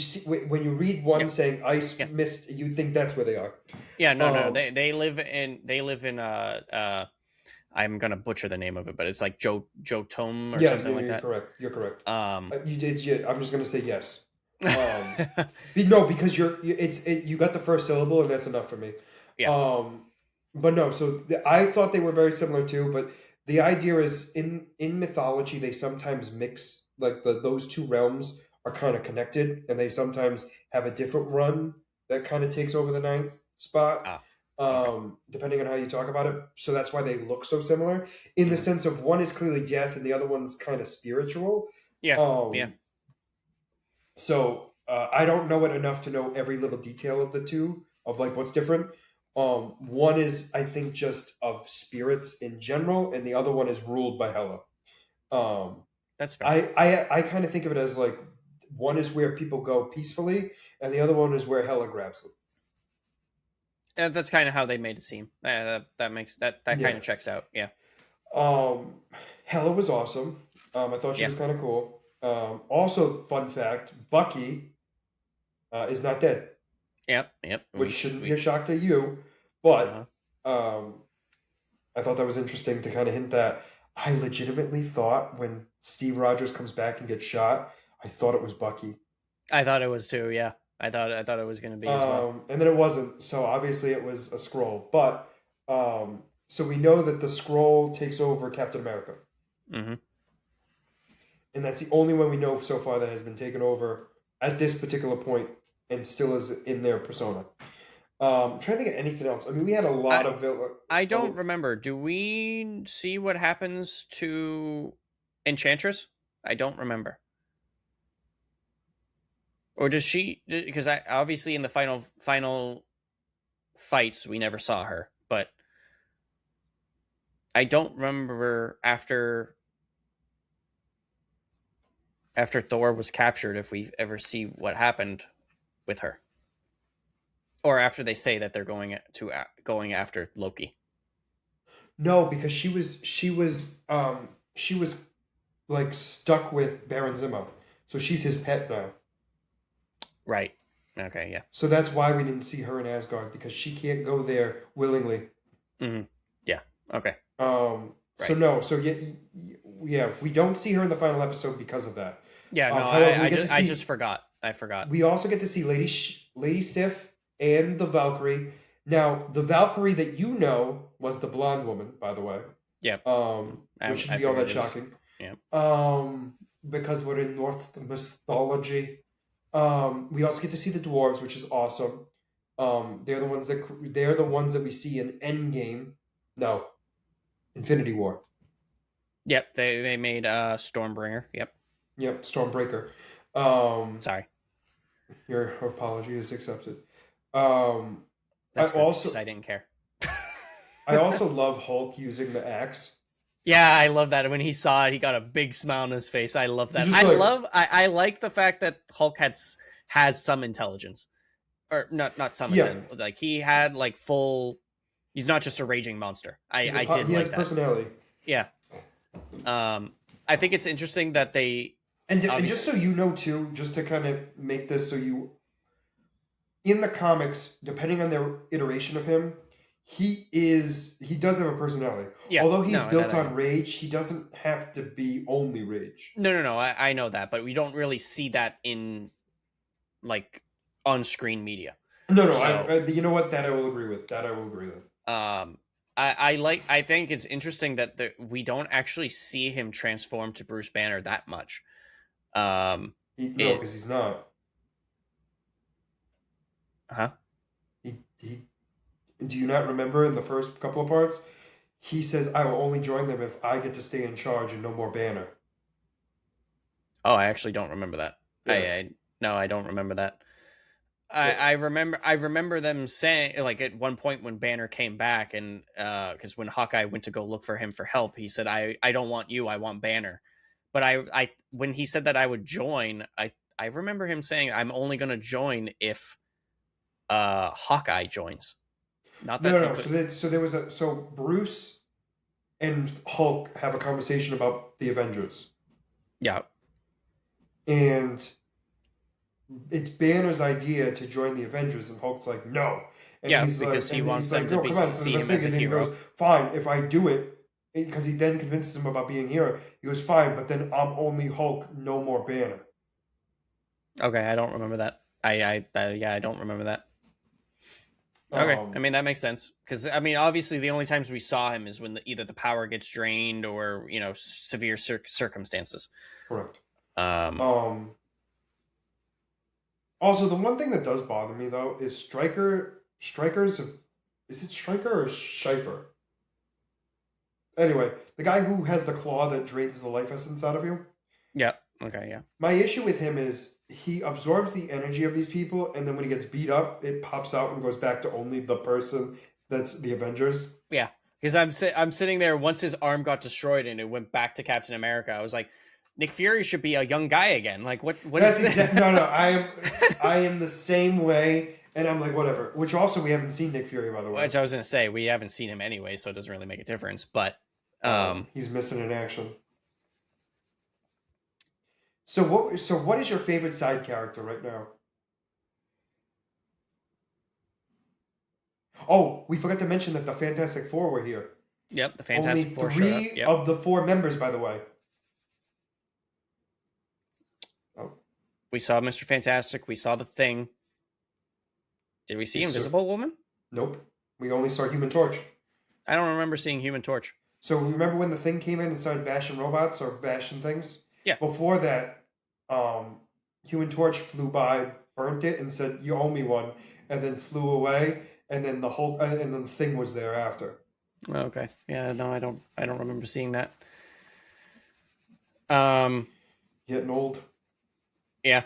read one Yep. saying ice Yep. mist, you think that's where they are. Yeah, no. They live in I'm gonna butcher the name of it, but it's like Jotome or Yeah, something like you're that. correct. You're correct. Um You did. Yeah, I'm just gonna say yes. No, because you got the first syllable and that's enough for me. Yeah. Um, but no, I thought they were very similar too. But the idea is in mythology they sometimes mix like those two realms are kind of connected, and they sometimes have a different run that kind of takes over the ninth spot. Ah, okay. Depending on how you talk about it, so that's why they look so similar in the Mhm. sense of one is clearly death and the other one's kind of spiritual. Yeah. Yeah. Um, I don't know it enough to know every little detail of the two of like what's different. One is I think just of spirits in general, and the other one is ruled by Hela. Um, That's fair. I kind of think of it as like one is where people go peacefully, and the other one is where Hela grabs them. That's kind of how they made it seem. That makes that kind Yeah. of checks out. Yeah. Hela was awesome. I thought she Yeah. was kind of cool. Also, fun fact: Bucky is not dead, Yep. Yep. which shouldn't be a shock to you, but Uh-huh. I thought that was interesting to kind of hint that. I legitimately thought when Steve Rogers comes back and gets shot, I thought it was Bucky. I thought it was too. Yeah. I thought it was going to be as well. And then it wasn't. So obviously it was a scroll. But so we know that the scroll takes over Captain America, Mm-hmm. and that's the only one we know so far that has been taken over at this particular point and still is in their persona. I'm trying to think of anything else. I mean, we had a lot I of villain. I don't Oh, remember. Do we see what happens to Enchantress? I don't remember. Or does she? Because I obviously in the final fights we never saw her, but I don't remember after Thor was captured if we ever see what happened with her, or after they say that they're going after Loki. no, because she was like stuck with Baron Zemo, so she's his pet now. Right. Okay. Yeah. So that's why we didn't see her in Asgard because she can't go there willingly. Hmm. Yeah. Okay. So Right. no, so yeah, we don't see her in the final episode because of that. Yeah. No. However, we I get to just I see just forgot. I forgot. we also get to see Lady Sif and the Valkyrie. Now, the Valkyrie that you know was the blonde woman, by the way. Yep. Which shouldn't I be all that figured it was. shocking. Yeah. Because we're in North mythology. We also get to see the dwarves, which is awesome. They're the ones that we see in Endgame. No, Infinity War. Yep. They made Stormbringer. Yep. Yep, Stormbreaker. Sorry. Your apology is accepted. Um, I That's good because also I didn't care. I also love Hulk using the axe. Yeah, I love that. When he saw it, he got a big smile on his face. I love that. You're just like, I like the fact that Hulk has some intelligence. Or not some yeah, intelligence. Like he had like full he's not just a raging monster. I did he has like that. personality. Yeah. I think it's interesting that they And just so you know too, just to kind of make this so you in the comics, depending on their iteration of him, he does have a personality. yeah, Although he's no, built on rage, he doesn't have to be only rage. no. I know that, but we don't really see that in like on screen media. No, So you know what? That I will agree with. That I will agree with. I think it's interesting that we don't actually see him transform to Bruce Banner that much. No, because he's not. Huh? He do you not remember in the first couple of parts? He says, "I will only join them if I get to stay in charge and no more Banner." Oh, I actually don't remember that. Yeah. No, I don't remember that. Yeah. I remember them saying like at one point when Banner came back and because when Hawkeye went to go look for him for help, he said, I don't want you, I want Banner. But I when he said that I would join, I remember him saying I'm only gonna join if Hawkeye joins. Not that No. So there was so Bruce and Hulk have a conversation about the Avengers, yeah. and it's Banner's idea to join the Avengers, and Hulk's like, "No," and Yeah, he's because like, he wants them to "No, come on." And see the him thing, as a and then he hero. goes, "Fine, if I do it." Because he then convinces him about being hero. He goes, "Fine, but then I'm only Hulk, no more Banner." Okay, I don't remember that. I don't remember that. Okay, I mean that makes sense because I mean obviously the only times we saw him is when either the power gets drained or severe circumstances. Correct. Um, Also, the one thing that does bother me though is is it Stryker or Schifer? Anyway, the guy who has the claw that drains the life essence out of you. yeah. Okay. Yeah. My issue with him is he absorbs the energy of these people, and then when he gets beat up, it pops out and goes back to only the person that's the Avengers. Yeah. Because I'm sitting there once his arm got destroyed and it went back to Captain America. I was like, Nick Fury should be a young guy again. Like what? That's exactly no. I am the same way, and I'm like whatever. Which also we haven't seen Nick Fury, by the way. Which I was gonna say we haven't seen him anyway, so it doesn't really make a difference. But he's missing in action. So what is your favorite side character right now? Oh, we forgot to mention that the Fantastic Four were here. Yep, the Fantastic Only Four showed up. three Yep. of the four members, by the way. Oh. We saw Mr. Fantastic. We saw the Thing. Did we see Invisible Woman? Nope. We only saw Human Torch. I don't remember seeing Human Torch. So remember when the Thing came in and started bashing robots or bashing things? Yeah. Before that, Human Torch flew by, burnt it, and said, "You owe me one." and then flew away, and then the whole and then the thing was there after. Okay. Yeah. No, I don't remember seeing that. Um. Getting old, Yeah.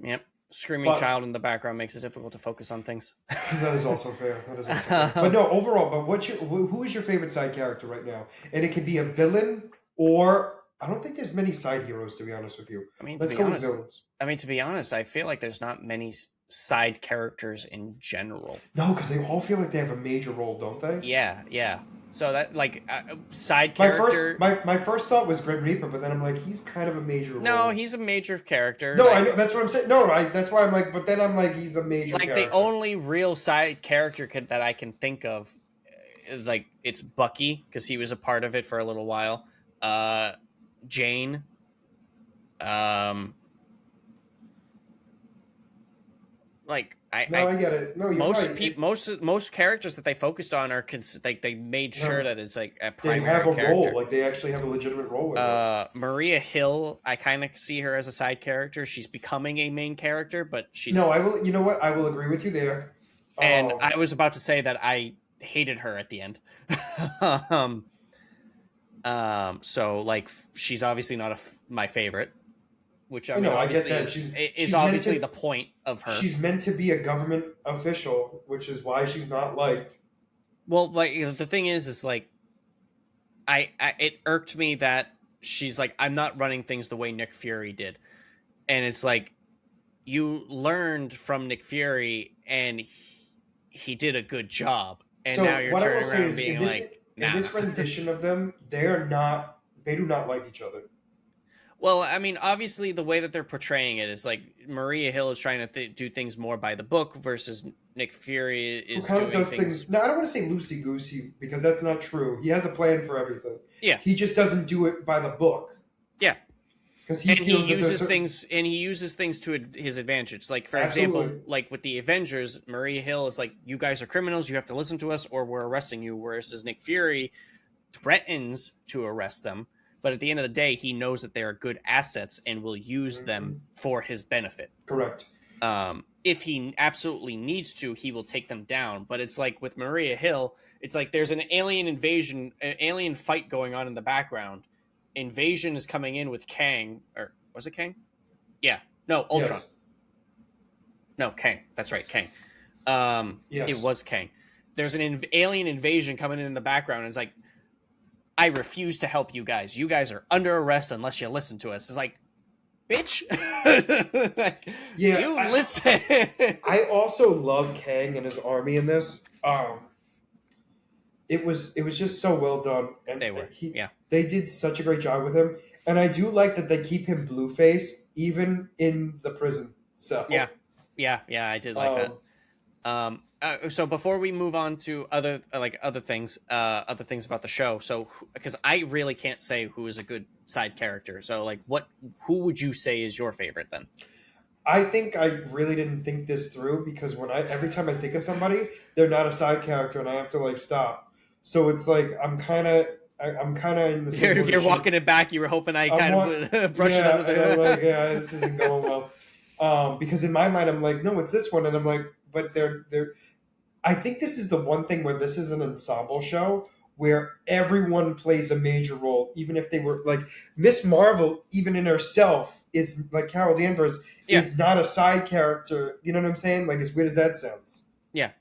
Yep. Screaming but child in the background makes it difficult to focus on things. that is also fair. That is also fair. But no, overall, but who is your favorite side character right now? And it can be a villain, or I don't think there's many side heroes, to be honest with you. I mean, to Let's be go with honest, villains. I feel like there's not many side characters in general. No, because they all feel like they have a major role, don't they? Yeah, yeah. So that like side My first character. my first thought was Grim Reaper, but then I'm like, he's kind of a major No, role. he's a major character. No, I Like know that's what I'm saying. No, that's why I'm like, but then I'm like, he's a major like the character. only real side character that I can think of, like it's Bucky because he was a part of it for a little while. Jane. Um, like No, I get it. No, you're most right. most characters that they focused on are like they made sure No, that it's like a they have primary a role. character. Like they actually have a legitimate role with this. Maria Hill, I kind of see her as a side character. She's becoming a main character, but she's No, I will. You know what? I will agree with you there. and I was about to say that I hated her at the end. um, so like she's obviously not my favorite, which I mean know. I get obviously that. is She's obviously the point of her. She's meant to be a government official, which is why she's not liked. Well, like the thing is like I it irked me that she's like I'm not running things the way Nick Fury did, and it's like you learned from Nick Fury and he did a good job, and So now you're what I will turning say around is, being like, in nah. this rendition of them, they do not like each other. Well, I mean, obviously, the way that they're portraying it is like Maria Hill is trying to do things more by the book versus Nick Fury Who is kind of doing does things. things. No, I don't want to say loosey goosey because that's not true. He has a plan for everything. Yeah, He just doesn't do it by the book. yeah, Because and he uses things to his advantage. Like for Absolutely. example, like with the Avengers, Maria Hill is like, "You guys are criminals. You have to listen to us, or we're arresting you." Whereas Nick Fury threatens to arrest them, but at the end of the day, he knows that they are good assets and will use them for his benefit. Correct. If he absolutely needs to, he will take them down. But it's like with Maria Hill, it's like there's an alien fight going on in the background. Invasion is coming in with Kang, or was it Kang? Yeah, no, Ultron. Yes. No, Kang. That's right, Kang. Yes. It was Kang. There's an alien invasion coming in the background, and it's like, I refuse to help you guys. You guys are under arrest unless you listen to us. It's like, bitch. Like, Yeah, listen. I also love Kang and his army in this. It was just so well done, and They were, yeah. they did such a great job with him. And I do like that they keep him blue faced even in the prison cell. Yeah, I did like that. So before we move on to other things about the show, so because I really can't say who is a good side character, so like who would you say is your favorite then? I think I really didn't think this through because every time I think of somebody, they're not a side character, and I have to like stop. So it's like I'm kind of in the same. You're walking it back. You were hoping I would brush it under the. And I'm like, yeah, this isn't going well. Because in my mind, I'm like, no, it's this one, and I'm like, but they're. I think this is the one thing where this is an ensemble show where everyone plays a major role, even if they were like Miss Marvel, even in herself, is like Carol Danvers is not a side character. You know what I'm saying? Like as weird as that sounds. Yeah,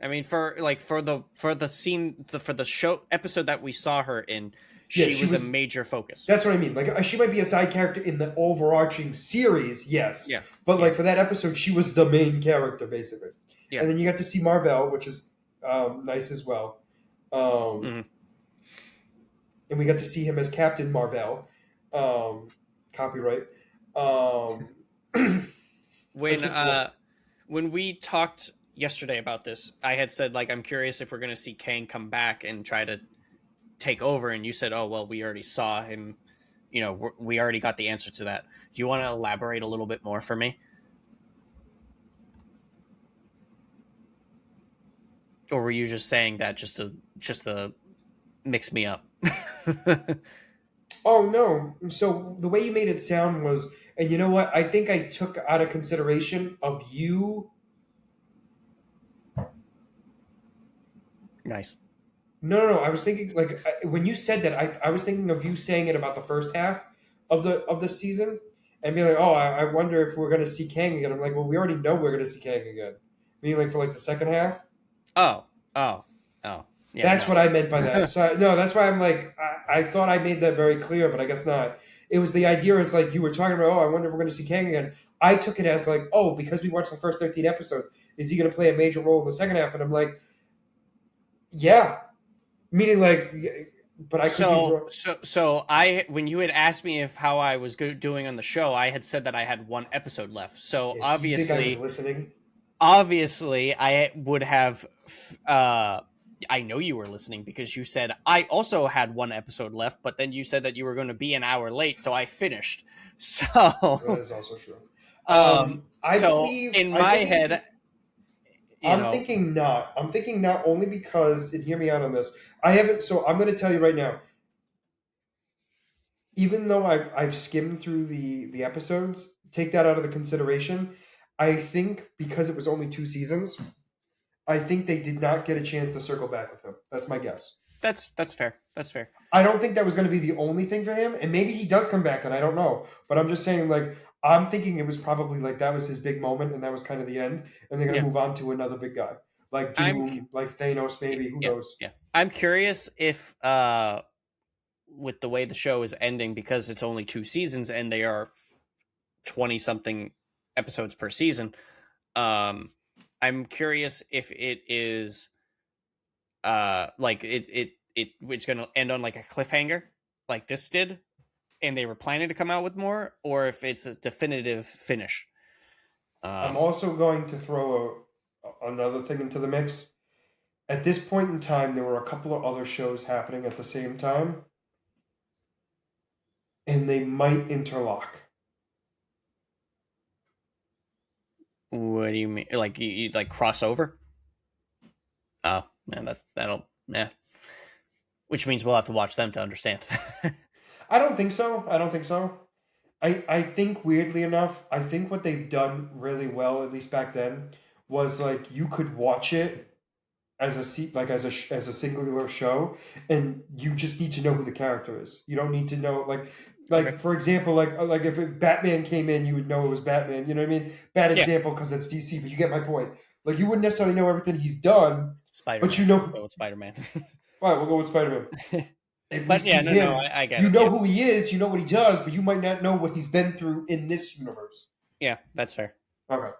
I mean for the show episode that we saw her in, she was a major focus. That's what I mean. Like she might be a side character in the overarching series, yes. Yeah. But like for that episode, she was the main character basically. Yeah. And then you got to see Marvel, which is nice as well. And we got to see him as Captain Marvel. Copyright. When we talked yesterday about this, I had said like I'm curious if we're going to see Kang come back and try to take over, and you said, "Oh well, we already saw him. You know, we already got the answer to that." Do you want to elaborate a little bit more for me? Or were you just saying that just to mix me up? Oh no! So the way you made it sound was, and you know what? I think I took out of consideration of you Nice. No. I was thinking like when you said that, I was thinking of you saying it about the first half of the season, and being like, oh, I wonder if we're gonna see Kang again. I'm like, well, we already know we're gonna see Kang again. Meaning like for like the second half. Oh, oh, oh. Yeah, That's no. what I meant by that. So no, that's why I'm like, I thought I made that very clear, but I guess not. It was the idea is like you were talking about. Oh, I wonder if we're going to see Kang again. I took it as like, oh, because we watched the first 13 episodes, is he going to play a major role in the second half? And I'm like, yeah, meaning like, but I could be So, wrong. when you had asked me if how I was doing on the show, I had said that I had one episode left. So Yeah, do you think I was listening? obviously, I would have. I know you were listening because you said I also had one episode left, but then you said that you were going to be an hour late, so I finished. Well, So, that is also true. um, I so believe. in I my believe. head, you I'm know, thinking not. I'm thinking not only because, and hear me out on this. I haven't. So I'm going to tell you right now. Even though I've skimmed through the episodes, take that out of the consideration. I think because it was only 2 seasons, I think they did not get a chance to circle back with him. That's my guess. that's fair. That's fair. I don't think that was going to be the only thing for him, and maybe he does come back, and I don't know. But I'm just saying, like, I'm thinking it was probably like that was his big moment, and that was kind of the end, and they're going Yeah, to move on to another big guy, like I'm. Doom, like Thanos, maybe. Who Yeah, knows? yeah. I'm curious if with the way the show is ending, because it's only 2 seasons and they are 20 something episodes per season. I'm curious if it is like it's going to end on like a cliffhanger like this did, and they were planning to come out with more, or if it's a definitive finish. I'm Um, also going to throw another thing into the mix. At this point in time, there were a couple of other shows happening at the same time, and they might interlock. what do you mean? Like you like crossover? Oh man, that'll yeah. Which means we'll have to watch them to understand. I don't think so. I don't think so. I think weirdly enough, I think what they've done really well, at least back then, was like you could watch it as a like as a singular show, and you just need to know who the character is. You don't need to know Okay. for example, like if Batman came in, you would know it was Batman. You know what I mean? Bad Yeah. example because it's DC, but you get my point. Like you wouldn't necessarily know everything he's done, Spider but you Man. know. Let's go with Spider Man. All right, we'll go with Spider Man. If we But yeah, see no, him, I get you it. know Yeah, who he is, you know what he does, but you might not know what he's been through in this universe. yeah, that's fair. Okay.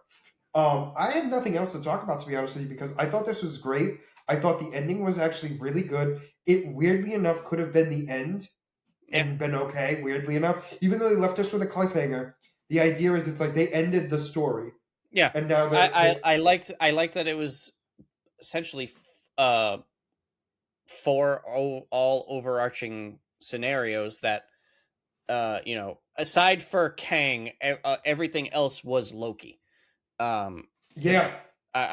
I have nothing else to talk about, to be honest with you, because I thought this was great. I thought the ending was actually really good. It weirdly enough could have been the end Yeah, and been okay. Weirdly enough, even though they left us with a cliffhanger, the idea is it's like they ended the story, yeah. and now they I liked that it was essentially four all overarching scenarios that aside for Kang, everything else was Loki. yeah.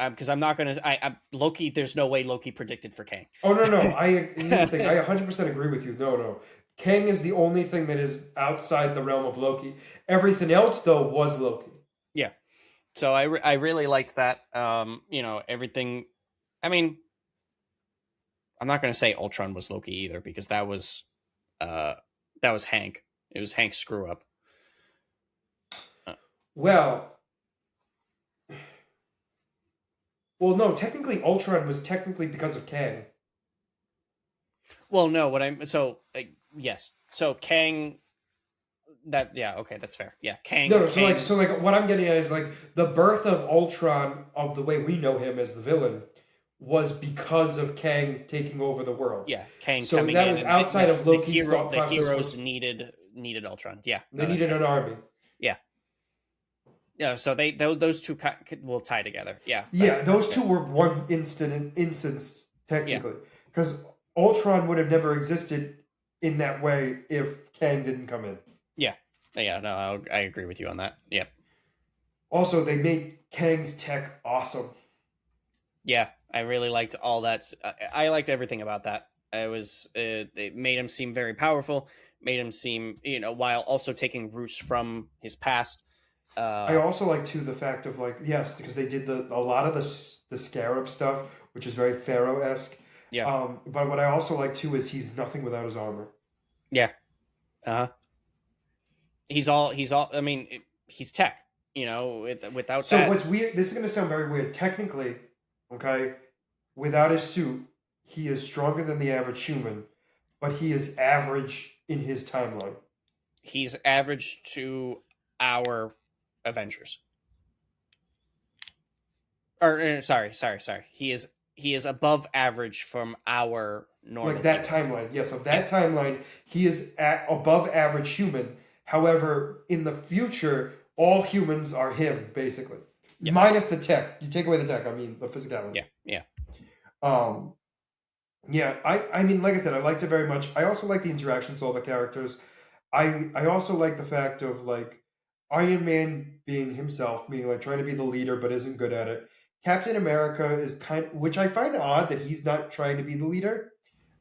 Because I'm not gonna. I Loki. There's no way Loki predicted for Kang. Oh no. Here's the thing. I 100% agree with you. No. Kang is the only thing that is outside the realm of Loki. Everything else, though, was Loki. Yeah. So I really liked that. Everything. I mean, I'm not gonna say Ultron was Loki either, because uh that was Hank. It was Hank's screw up. Uh, Well, no. Technically, Ultron was technically because of Kang. well, no. What I'm so yes. So Kang. That yeah. Okay, that's fair. Yeah, Kang. No. Kang. So like, what I'm getting at is like the birth of Ultron, of the way we know him as the villain, was because of Kang taking over the world. Yeah, Kang So coming that in, was and outside of Loki's thought the process. heroes needed Ultron. Yeah, They no, that's needed fair. an army. Yeah, yeah. So those two will tie together. Yeah, Yeah, those that's two fair. were one instance Yeah, technically, because Ultron would have never existed in that way if Kang didn't come in. yeah, yeah. No, I agree with you on that. Yeah, Also, they made Kang's tech awesome. yeah. I really liked all that. I liked everything about that. It made him seem very powerful. Made him seem, while also taking roots from his past. I also like too the fact of like yes, because they did a lot of the Scarab stuff, which is very Pharaoh esque. Yeah. But what I also like too is he's nothing without his armor. Yeah. Uh-huh. He's all I mean, he's tech, without So that, what's weird? This is going to sound very weird. Technically, okay, without his suit, he is stronger than the average human, but he is average in his timeline. he's average to our Avengers. Or sorry. He is above average from our Like normal that people. timeline, yes. Of Yeah. that timeline, he is at above average human. However, in the future, all humans are him, basically, Yeah. minus the tech. You take away the tech, I mean the physicality. Yeah. Yeah. Um, yeah. I mean, like I said, I liked it very much. I also like the interactions with all the characters. I also like the fact of like Iron Man being himself, meaning like trying to be the leader but isn't good at it. Captain America is which I find odd that he's not trying to be the leader,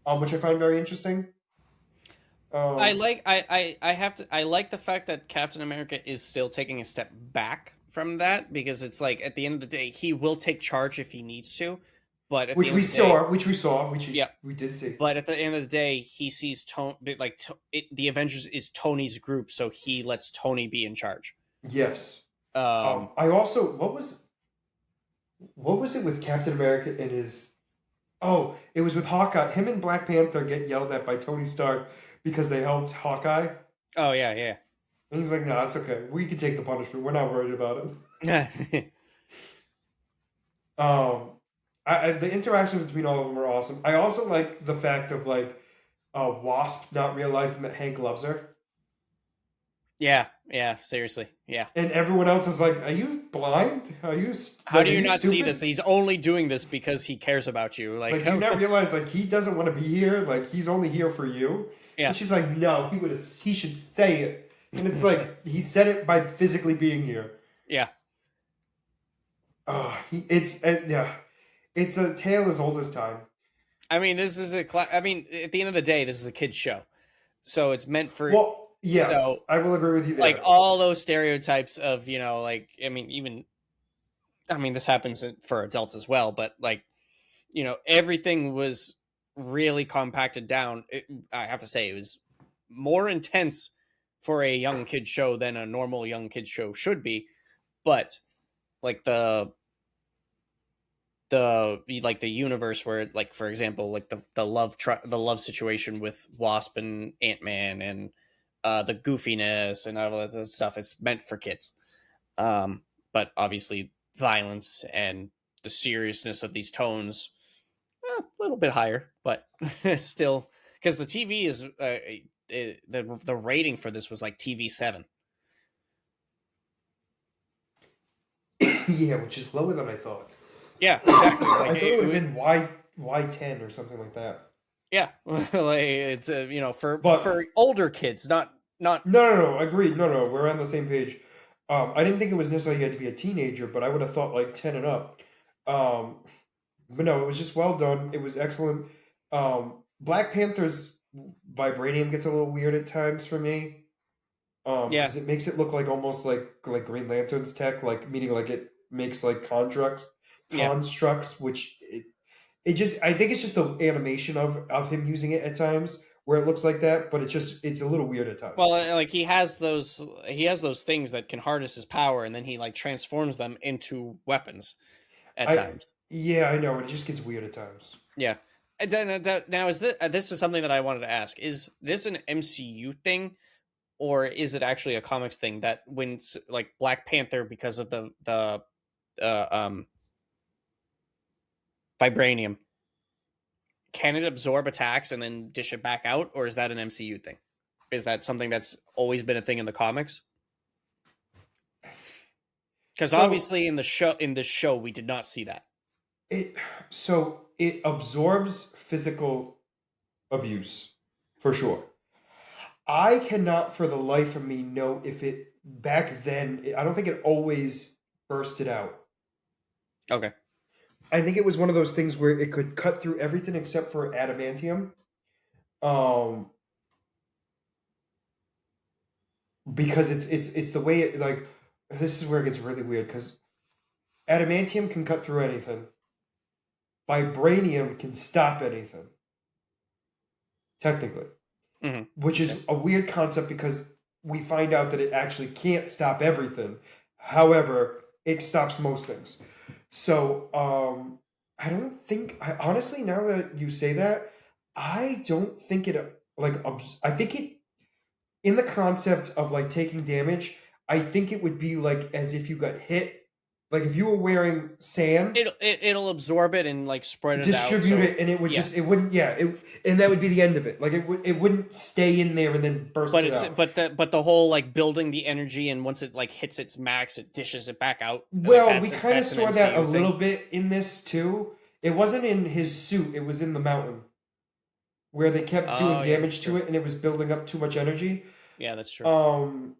which I find very interesting. I Um, like I have to I like the fact that Captain America is still taking a step back from that, because it's like at the end of the day he will take charge if he needs to, but at the which end we of the day, saw, which yeah, we did see. but at the end of the day he sees Tony, like the Avengers is Tony's group, so he lets Tony be in charge. Yes. Um I also what was it with Captain America and his? Oh, it was with Hawkeye. Him and Black Panther get yelled at by Tony Stark because they helped Hawkeye. oh yeah, And he's like, no, it's okay. We can take the punishment. We're not worried about yeah. it. Um, the interactions between all of them are awesome. I also like the fact of like Wasp not realizing that Hank loves her. Yeah, seriously. Yeah. And everyone else is like, are you blind? Are you How like, do are you you not see stupid? this? He's only doing this because he cares about you. Like, Like, do you not realize like he doesn't want to be here? Like, he's only here for you. yeah, And she's like, no, he should say it. And it's like he said it by physically being here. yeah. Yeah, it's a tale as old as time. I mean, this is I mean, at the end of the day, this is a kid's show, so it's meant for. Well, yes, So, I will agree with you like, there. all those stereotypes of, like, I mean, even, I mean, this happens for adults as well, but like, everything was really compacted down. I have to say, it was more intense for a young kid show than a normal young kid show should be, but like the universe where, like, for example, like the love situation with Wasp and Ant-Man, and the goofiness and all that stuff, it's meant for kids, but obviously violence and the seriousness of these tones, a little bit higher, but still, because the TV is the rating for this was like TV 7. Yeah, which is lower than I thought. Yeah, exactly. I Like thought it would have been Y10 or something like that. yeah, like it's for But older kids, not. no, agreed. No, we're on the same page. I didn't think it was necessarily you had to be a teenager, but I would have thought like 10 and up. Um, but no, it was just well done. It was excellent. Black Panther's vibranium gets a little weird at times for me. Yeah, Because it makes it look like almost like Green Lantern's tech, like meaning like it makes like yeah. constructs, which it just I think it's just the animation of him using it at times where it looks like that, but it's a little weird at times. Well, like he has those things that can harness his power, and then he like transforms them into weapons at I times. Yeah, I know, it just gets weird at times. Yeah. And then now is this is something that I wanted to ask: is this an MCU thing, or is it actually a comics thing that when like Black Panther, because of the vibranium, can it absorb attacks and then dish it back out, or is that an MCU thing? Is that something that's always been a thing in the comics? Because So obviously in the show we did not see that. it it absorbs physical abuse for sure. I cannot for the life of me know if it back then. I don't think it always bursted out. Okay. I think it was one of those things where it could cut through everything except for adamantium. Um, because it's the way it like this is where it gets really weird because adamantium can cut through anything. vibranium can stop anything, technically, Hmm. which is Okay. a weird concept because we find out that it actually can't stop everything. However, it stops most things. So, I don't think, honestly, now that you say that, I don't think it, like, I think it, in the concept of like taking damage, I think it would be like as if you got hit. Like if you were wearing sand, It'll absorb it and like spread it out. distribute So it, and it would yeah, just, it wouldn't, yeah, and that would be the end of it. Like it wouldn't stay in there and then burst but it out. the whole like building the energy, and once it like hits its max, it dishes it back out. Like Well, we kind of that's an saw that a MCU little thing. bit in this too. It wasn't in his suit; it was in the mountain where they kept doing Oh yeah, that's damage to true. it, and it was building up too much energy. Yeah, that's true.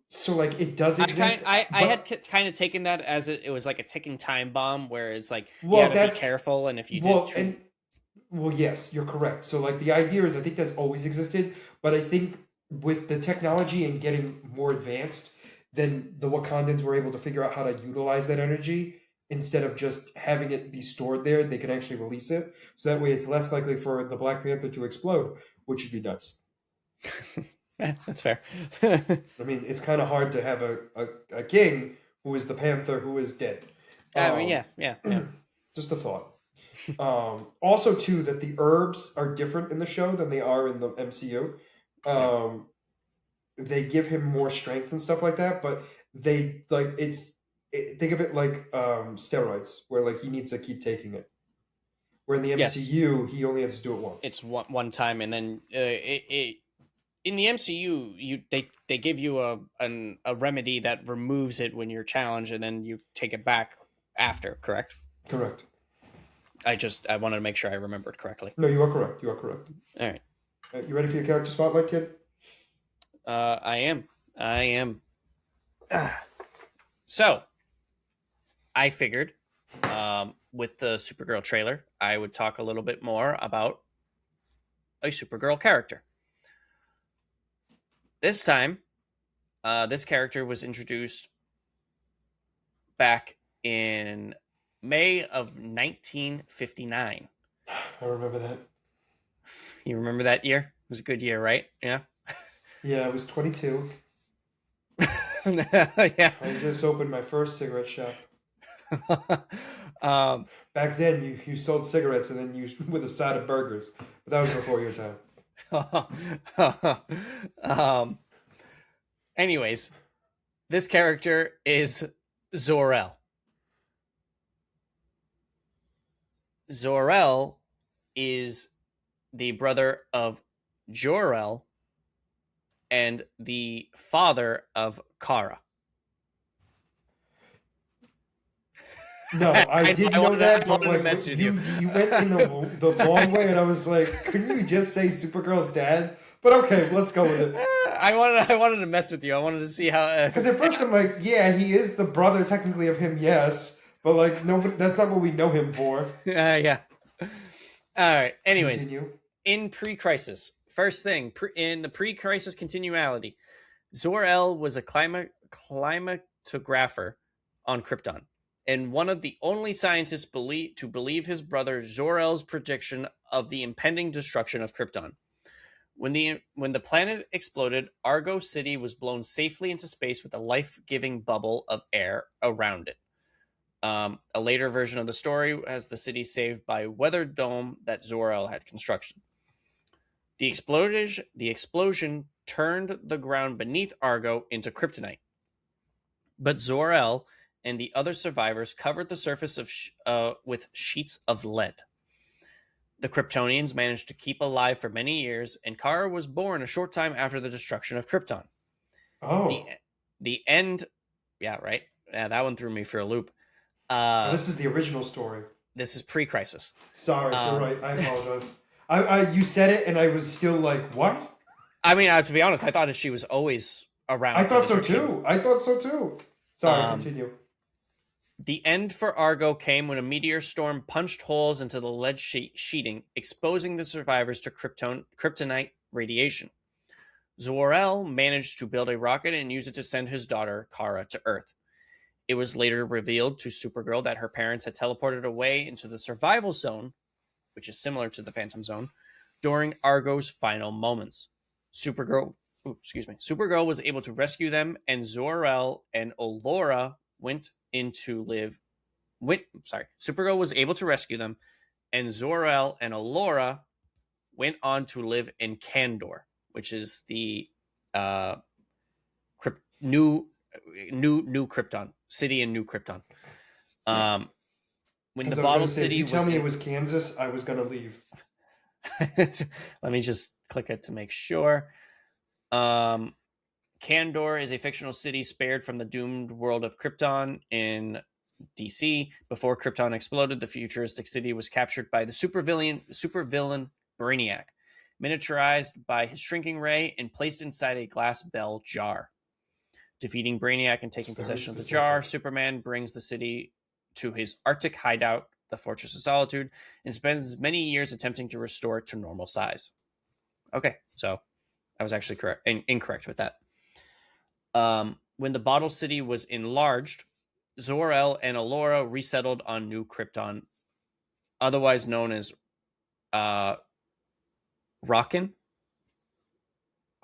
So like it does exist, I had but kind of taken that as it was like a ticking time bomb, where it's like you well, had to be that's careful, and if you did well, too. and well, yes, you're correct. So, like, the idea is, I think that's always existed, but I think with the technology and getting more advanced, then the Wakandans were able to figure out how to utilize that energy instead of just having it be stored there. They can actually release it, so that way it's less likely for the Black Panther to explode, which would be nice. That's fair. I mean, it's kind of hard to have a king who is the Panther who is dead. I mean, Um, yeah. just a thought. Also, too, that the herbs are different in the show than they are in the MCU. Yeah. Um, they give him more strength and stuff like that, but they like think of it like steroids, where like he needs to keep taking it. Where in the Yes, MCU, he only has to do it once. it's one time, and then in the MCU, they give you a remedy that removes it when you're challenged, and then you take it back after. Correct? Correct. I wanted to make sure I remembered correctly. No, you are correct. You are correct. All right. You ready for your character spotlight, kid? I am. I am. So I figured, with the Supergirl trailer, I would talk a little bit more about a Supergirl character. This time, this character was introduced back in May of 1959. I remember that. You remember that year? It was a good year, right? Yeah. Yeah, I was 22. Yeah. I just opened my first cigarette shop. um, Back then, you sold cigarettes and then you with a side of burgers, but that was before your time. anyways, this character is Zor-El. Zor-El is the brother of Jor-El and the father of Kara. No, I did I know that, I but wanted to like mess with you. you went in the long way, and I was like, couldn't you just say Supergirl's dad? But okay, let's go with it. I wanted to mess with you. I wanted to see how. Because at first I'm like, yeah, he is the brother technically of him, yes, but like nobody, that's not what we know him for. Yeah. All right. Anyways, Continue. in pre-crisis, first thing in the pre-crisis continuality, Zor-El was a climatographer on Krypton, and one of the only scientists to believe his brother Zor-El's prediction of the impending destruction of Krypton. When the planet exploded, Argo City was blown safely into space with a life-giving bubble of air around it. A later version of the story has the city saved by a weathered dome that Zor-El had constructed. The explosion turned the ground beneath Argo into kryptonite. But Zor-El and the other survivors covered the surface with sheets of lead. The Kryptonians managed to keep alive for many years, and Kara was born a short time after the destruction of Krypton. Oh, The end. Yeah, right. Yeah, that one threw me for a loop. this is the original story. This is pre-crisis. Sorry, you're right. I apologize. You said it, and I was still like, what? I mean, to be honest, I thought that she was always around. I thought so too. Sorry, continue. The end for Argo came when a meteor storm punched holes into the lead sheeting, exposing the survivors to kryptonite radiation. Zor-El managed to build a rocket and use it to send his daughter, Kara, to Earth. It was later revealed to Supergirl that her parents had teleported away into the survival zone which is similar to the Phantom Zone, during Argo's final moments. Supergirl was able to rescue them, and Zor-El and Allura Supergirl was able to rescue them, and Zor-El and Allura went on to live in Kandor, which is the new Krypton city in New Krypton. When the bottle city was, if you tell me it was Kansas, I was gonna leave. Let me just click it to make sure. Kandor is a fictional city spared from the doomed world of Krypton in DC. Before Krypton exploded, the futuristic city was captured by the supervillain Brainiac, miniaturized by his shrinking ray and placed inside a glass bell jar. Defeating Brainiac and taking possession of the jar, Superman brings the city to his Arctic hideout, the Fortress of Solitude, and spends many years attempting to restore it to normal size. Okay, so I was actually incorrect with that. When the Bottle City was enlarged, Zor-El and Allura resettled on New Krypton, otherwise known as Rokyn,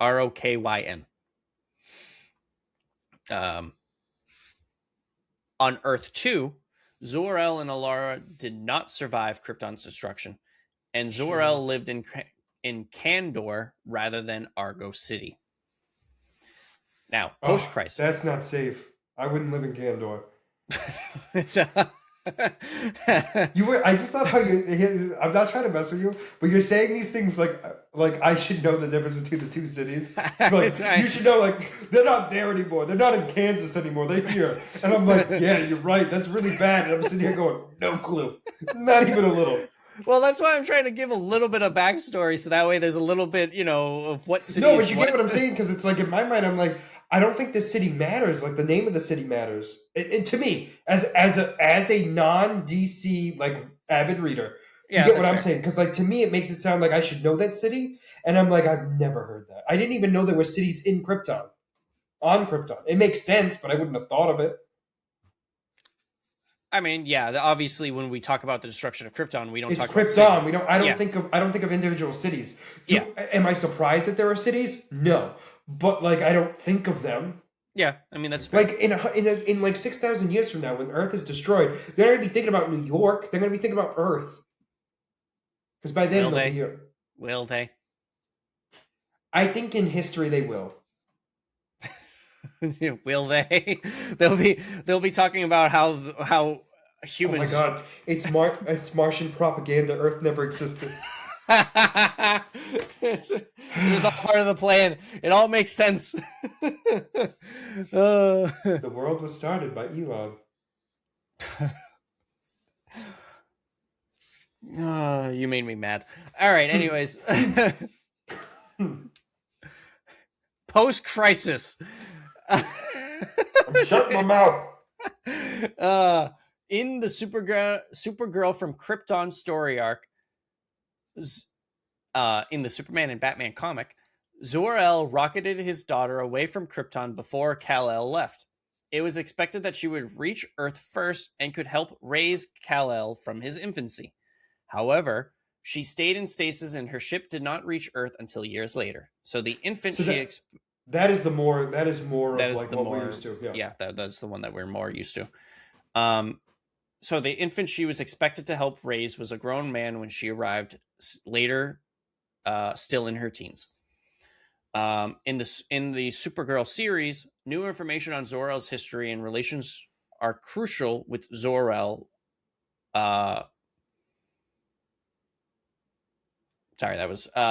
Rokyn. On Earth 2, Zor-El and Allura did not survive Krypton's destruction, and Zor-El lived in Kandor rather than Argo City. Now, post-crisis. That's not safe. I wouldn't live in Kandor. I just thought how you. I'm not trying to mess with you, but you're saying these things like I should know the difference between the two cities. Like, you should know, like, they're not there anymore. They're not in Kansas anymore. They're here. And I'm like, yeah, you're right. That's really bad. And I'm sitting here going, no clue. Not even a little. Well, that's why I'm trying to give a little bit of backstory, so that way there's a little bit, of what city. No, but you get what I'm saying, because it's like, in my mind, I'm like, I don't think the city matters. Like, the name of the city matters. And to me, as a non-DC like avid reader, you get what I'm saying? Because, like, to me, it makes it sound like I should know that city, and I'm like, I've never heard that. I didn't even know there were cities in Krypton, on Krypton. It makes sense, but I wouldn't have thought of it. I mean, yeah. Obviously, when we talk about the destruction of Krypton, we don't talk about Krypton. We don't. I don't think of individual cities. Yeah. Am I surprised that there are cities? No, but like I don't think of them. Yeah, I mean that's fair. Like in like 6,000 years from now, when Earth is destroyed, they're going to be thinking about New York. They're going to be thinking about Earth. Because by then they'll be here. Will they? I think in history they will. Will they? They'll be talking about how humans. Oh my god! It's Martian propaganda. Earth never existed. It was all part of the plan. It all makes sense. The world was started by Elon. You made me mad. All right. Anyways, post-crisis. I'm shutting my mouth. In the Supergirl from Krypton story arc, in the Superman and Batman comic, Zor-El rocketed his daughter away from Krypton before Kal-El left. It was expected that she would reach Earth first and could help raise Kal-El from his infancy. However, she stayed in stasis and her ship did not reach Earth until years later. So the infant that is more of like what we're used to. Yeah, that's the one that we're more used to. So the infant she was expected to help raise was a grown man when she arrived later, still in her teens. In the Supergirl series, new information on Zor-El's history and relations are crucial with Zor-El.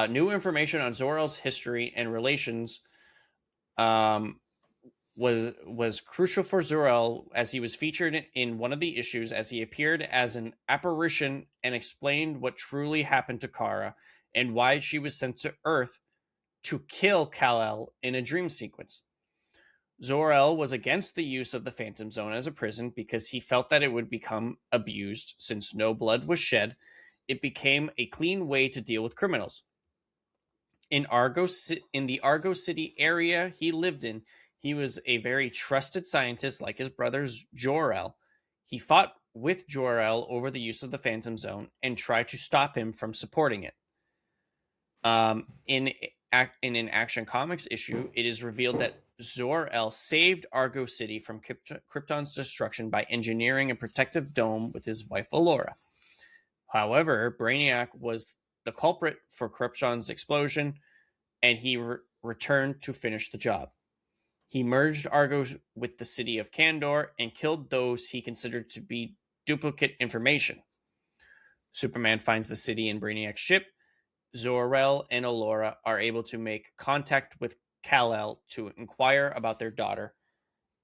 New information on Zor-El's history and relations was crucial for Zor-El, as he was featured in one of the issues as he appeared as an apparition and explained what truly happened to Kara and why she was sent to Earth to kill Kal-El in a dream sequence. Zor-El was against the use of the Phantom Zone as a prison because he felt that it would become abused since no blood was shed. It became a clean way to deal with criminals. In the Argo City area he lived in, he was a very trusted scientist like his brothers Jor-El. He fought with Jor-El over the use of the Phantom Zone and try to stop him from supporting it. In an Action Comics issue, it is revealed that Zor-El saved Argo City from Krypton's destruction by engineering a protective dome with his wife Alora. However, Brainiac was the culprit for Krypton's explosion, and he returned to finish the job. He merged Argo with the city of Kandor and killed those he considered to be duplicate information. Superman finds the city in Brainiac's ship. Zor-El and Alora are able to make contact with Kal-El to inquire about their daughter,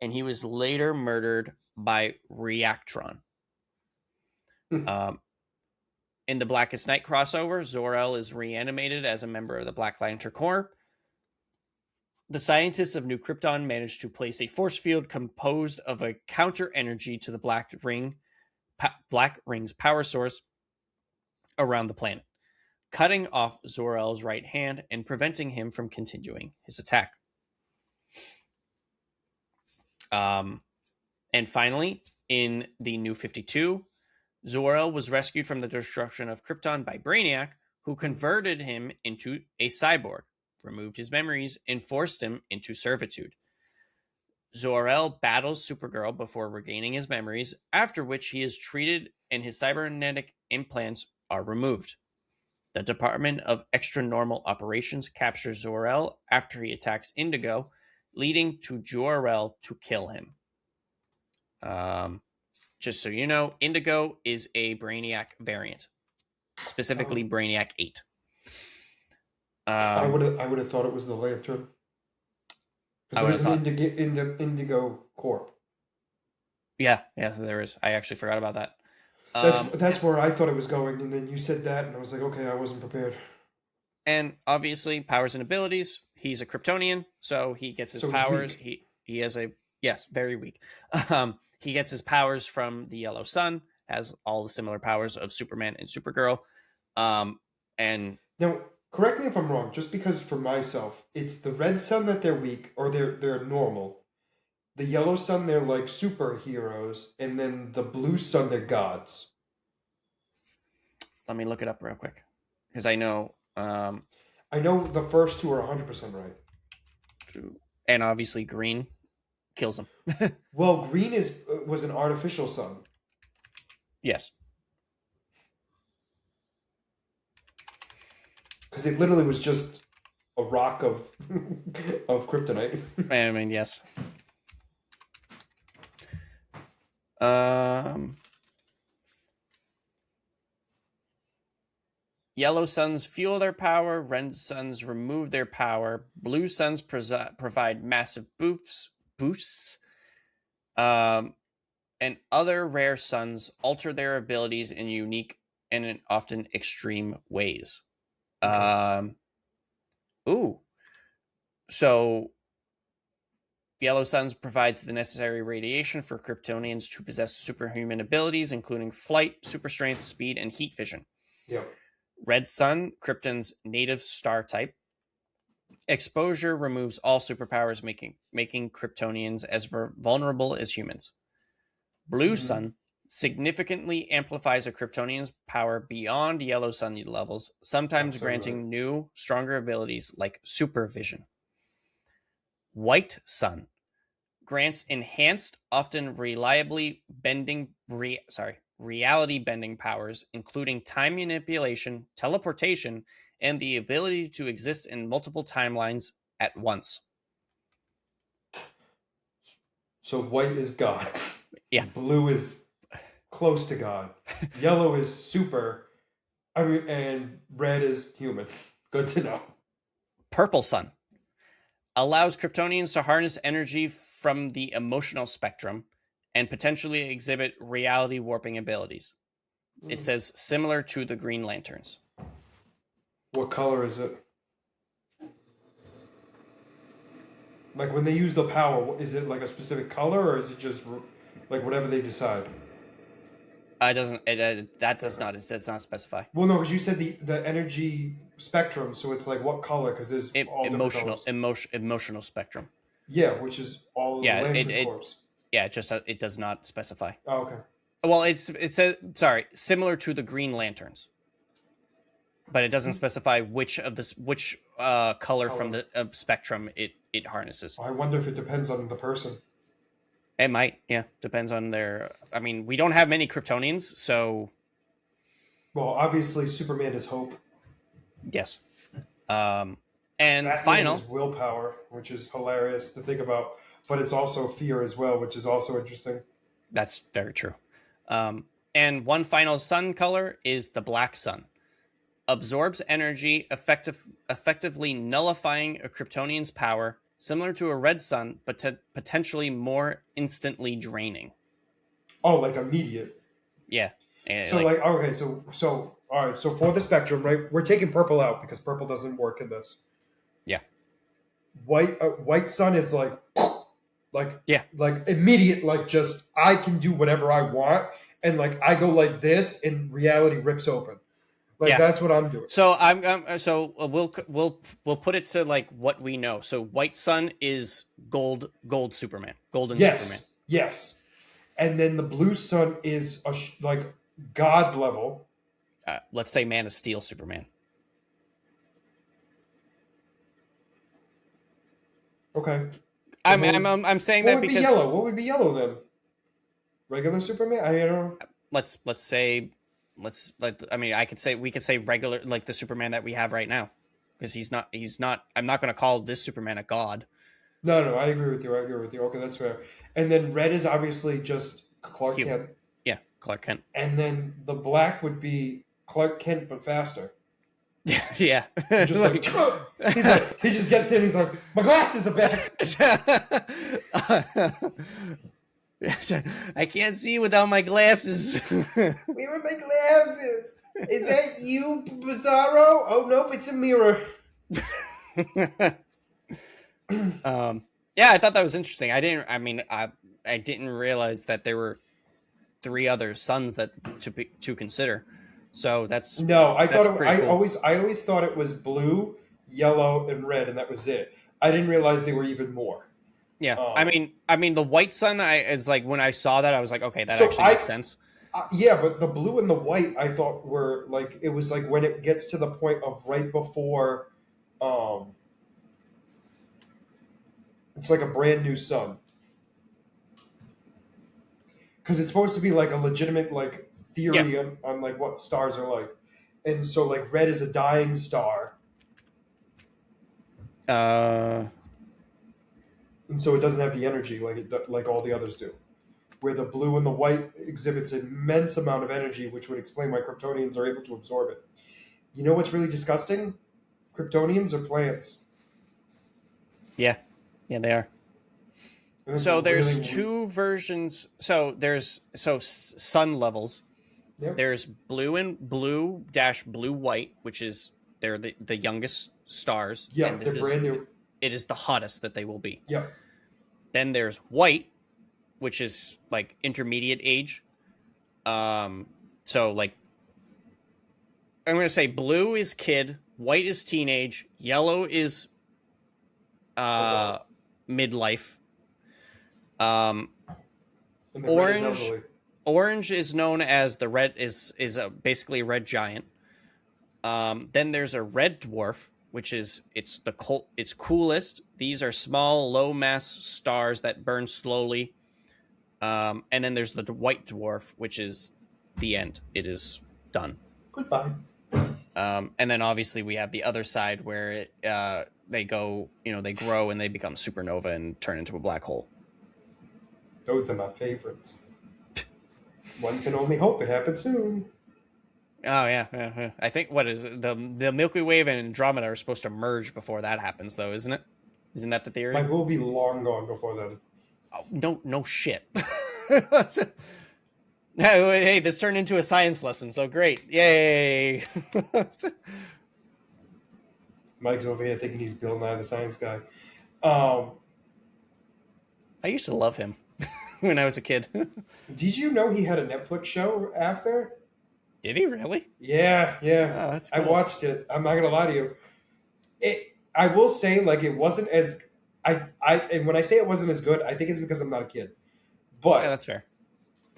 and he was later murdered by Reactron. In the Blackest Night crossover, Zor-El is reanimated as a member of the Black Lantern Corps. The scientists of New Krypton manage to place a force field composed of a counter energy to the Black Ring's power source around the planet, cutting off Zor-El's right hand and preventing him from continuing his attack. And finally, in the New 52, Zor-El was rescued from the destruction of Krypton by Brainiac, who converted him into a cyborg, removed his memories, and forced him into servitude. Zor-El battles Supergirl before regaining his memories, after which he is treated and his cybernetic implants are removed. The Department of Extra-Normal Operations captures Zor-El after he attacks Indigo, leading to Jor-El to kill him. Just so you know, Indigo is a Brainiac variant, specifically Brainiac 8. I would have thought it was the Lantern. Because there was an Indigo Corp. Yeah, there is. I actually forgot about that. That's where I thought it was going, and then you said that, and I was like, okay, I wasn't prepared. And obviously, powers and abilities. He's a Kryptonian, so he gets his powers. He has very weak. He gets his powers from the Yellow Sun, has all the similar powers of Superman and Supergirl. And now, correct me if I'm wrong, just because for myself, it's the Red Sun that they're weak, or they're normal. The Yellow Sun, they're like superheroes, and then the Blue Sun, they're gods. Let me look it up real quick, because I know. I know the first two are 100% right. And obviously, green kills him. Well, green was an artificial sun. Yes. Because it literally was just a rock of kryptonite. I mean, yes. Yellow suns fuel their power. Red suns remove their power. Blue suns provide massive boosts. And other rare suns alter their abilities in unique and in often extreme ways. Okay. So Yellow suns provides the necessary radiation for Kryptonians to possess superhuman abilities, including flight, super strength, speed, and heat vision. Yeah. Red sun, Krypton's native star type. Exposure removes all superpowers, making Kryptonians as vulnerable as humans. Blue sun significantly amplifies a Kryptonian's power beyond Yellow sun levels, sometimes granting new, stronger abilities like supervision. White sun grants enhanced, often reality bending powers, including time manipulation, teleportation, and the ability to exist in multiple timelines at once. So white is God. Yeah. Blue is close to God. Yellow is super. And red is human. Good to know. Purple sun allows Kryptonians to harness energy from the emotional spectrum and potentially exhibit reality warping abilities. It says similar to the Green Lanterns. What color is it? Like when they use the power, is it like a specific color, or is it just like whatever they decide? It does not specify. Well, no, because you said the energy spectrum, so it's like what color? Because there's all emotional spectrum. Yeah, which is all the Lantern Corps. Yeah, it does not specify. Oh, okay. Well, it's a sorry, similar to the Green Lanterns, but it doesn't specify which of this which color from Color. the spectrum it harnesses. I wonder if it depends on the person. It might, yeah, depends on their. I mean, we don't have many Kryptonians, so Well, obviously, Superman is hope. yes. Um, and Batman is final, willpower, which is hilarious to think about, but it's also fear as well, which is also interesting. that's very true. And one final sun color is the black sun. Absorbs energy, effectively nullifying a Kryptonian's power, similar to a red sun, but potentially more instantly draining. Oh, like immediate. Yeah. So like okay, so all right, so for the spectrum, right, we're taking purple out because purple doesn't work in this. Yeah. White sun is like Yeah. like immediate, like just I can do whatever I want, and like I go like this, and reality rips open. Like Yeah. that's what I'm doing. So we'll put it to like what we know. So white sun is gold Superman, golden Superman. Yes, and then the blue sun is like God level. Let's say Man of Steel Superman. Okay. I'm saying that because What would be yellow then? Regular Superman? I don't know. let's say I mean we could say regular, like the Superman that we have right now, because he's not I'm not going to call this Superman a god. No, I agree with you. Okay, that's fair. And then red is obviously just Clark Kent. Yeah, Clark Kent. And then the black would be Clark Kent but faster. Yeah. Just like, he just gets in. He's like, my glasses are back. I can't see without my glasses. Where are my glasses? Is that you, Bizarro? Oh nope, it's a mirror. Yeah, I thought that was interesting. I didn't realize that there were 3 other suns that to consider. So that's I cool. always thought it was blue, yellow, and red, and that was it. I didn't realize they were even more. Yeah, I mean, the white sun. It's like when I saw that, I was like, okay, that actually makes sense. Yeah, but the blue and the white, I thought were like it was like when it gets to the point of right before, it's like a brand new sun, because it's supposed to be like a legitimate like theory on like what stars are like, and so like red is a dying star. And so it doesn't have the energy like all the others do. Where the blue and the white exhibits an immense amount of energy, which would explain why Kryptonians are able to absorb it. You know what's really disgusting? Kryptonians are plants. Yeah, they are. So there's really 2 versions. So there's sun levels. Yep. There's blue dash blue white, which is they're the youngest stars. Yeah, and they're brand new. It is the hottest that they will be. Yeah. Then there's white, which is like intermediate age. So like I'm going to say blue is kid, white is teenage, yellow is midlife. Orange is known as the red is basically a red giant. Then there's a red dwarf, which is it's coolest. These are small, low mass stars that burn slowly. And then there's the white dwarf, which is the end. It is done. Goodbye. And then obviously we have the other side where they go, they grow and they become supernova and turn into a black hole. Those are my favorites. One can only hope it happens soon. Oh yeah. I think what is it? The Milky Way and Andromeda are supposed to merge before that happens, though, isn't it? Isn't that the theory? Like we'll be long gone before then. Oh, no shit. Hey, this turned into a science lesson, so great. Yay. Mike's over here thinking he's Bill Nye the Science Guy. I used to love him when I was a kid. Did you know he had a Netflix show after? Did he really? Yeah. Oh, that's cool. I watched it. I'm not gonna lie to you. I will say, like, it wasn't as and when I say it wasn't as good, I think it's because I'm not a kid. But yeah, that's fair.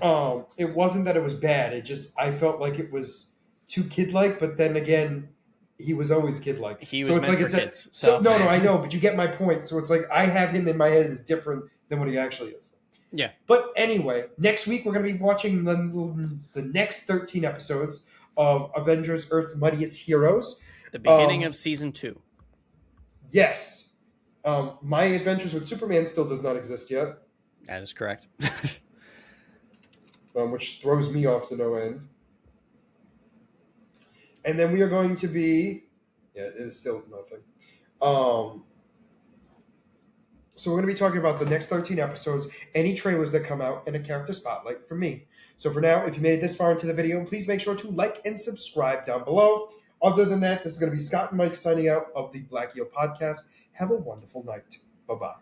It wasn't that it was bad. It just I felt like it was too kid like. But then again, he was always kid like. He So was it's meant like for it's a kids. so So no, I know, but you get my point. So it's like I have him in my head as different than what he actually is. yeah, But anyway, next week we're going to be watching the next 13 episodes of Avengers: Earth's Mightiest Heroes. the beginning of season 2. Yes, My Adventures with Superman still does not exist yet, That is correct. which throws me off to no end. And then we are going to be, yeah, it is still nothing. So we're going to be talking about the next 13 episodes, any trailers that come out, and a character spotlight from me. So for now, if you made it this far into the video, please make sure to like and subscribe down below. Other than that, this is going to be Scott and Mike signing out of the Black Eel Podcast. Have a wonderful night. Bye-bye.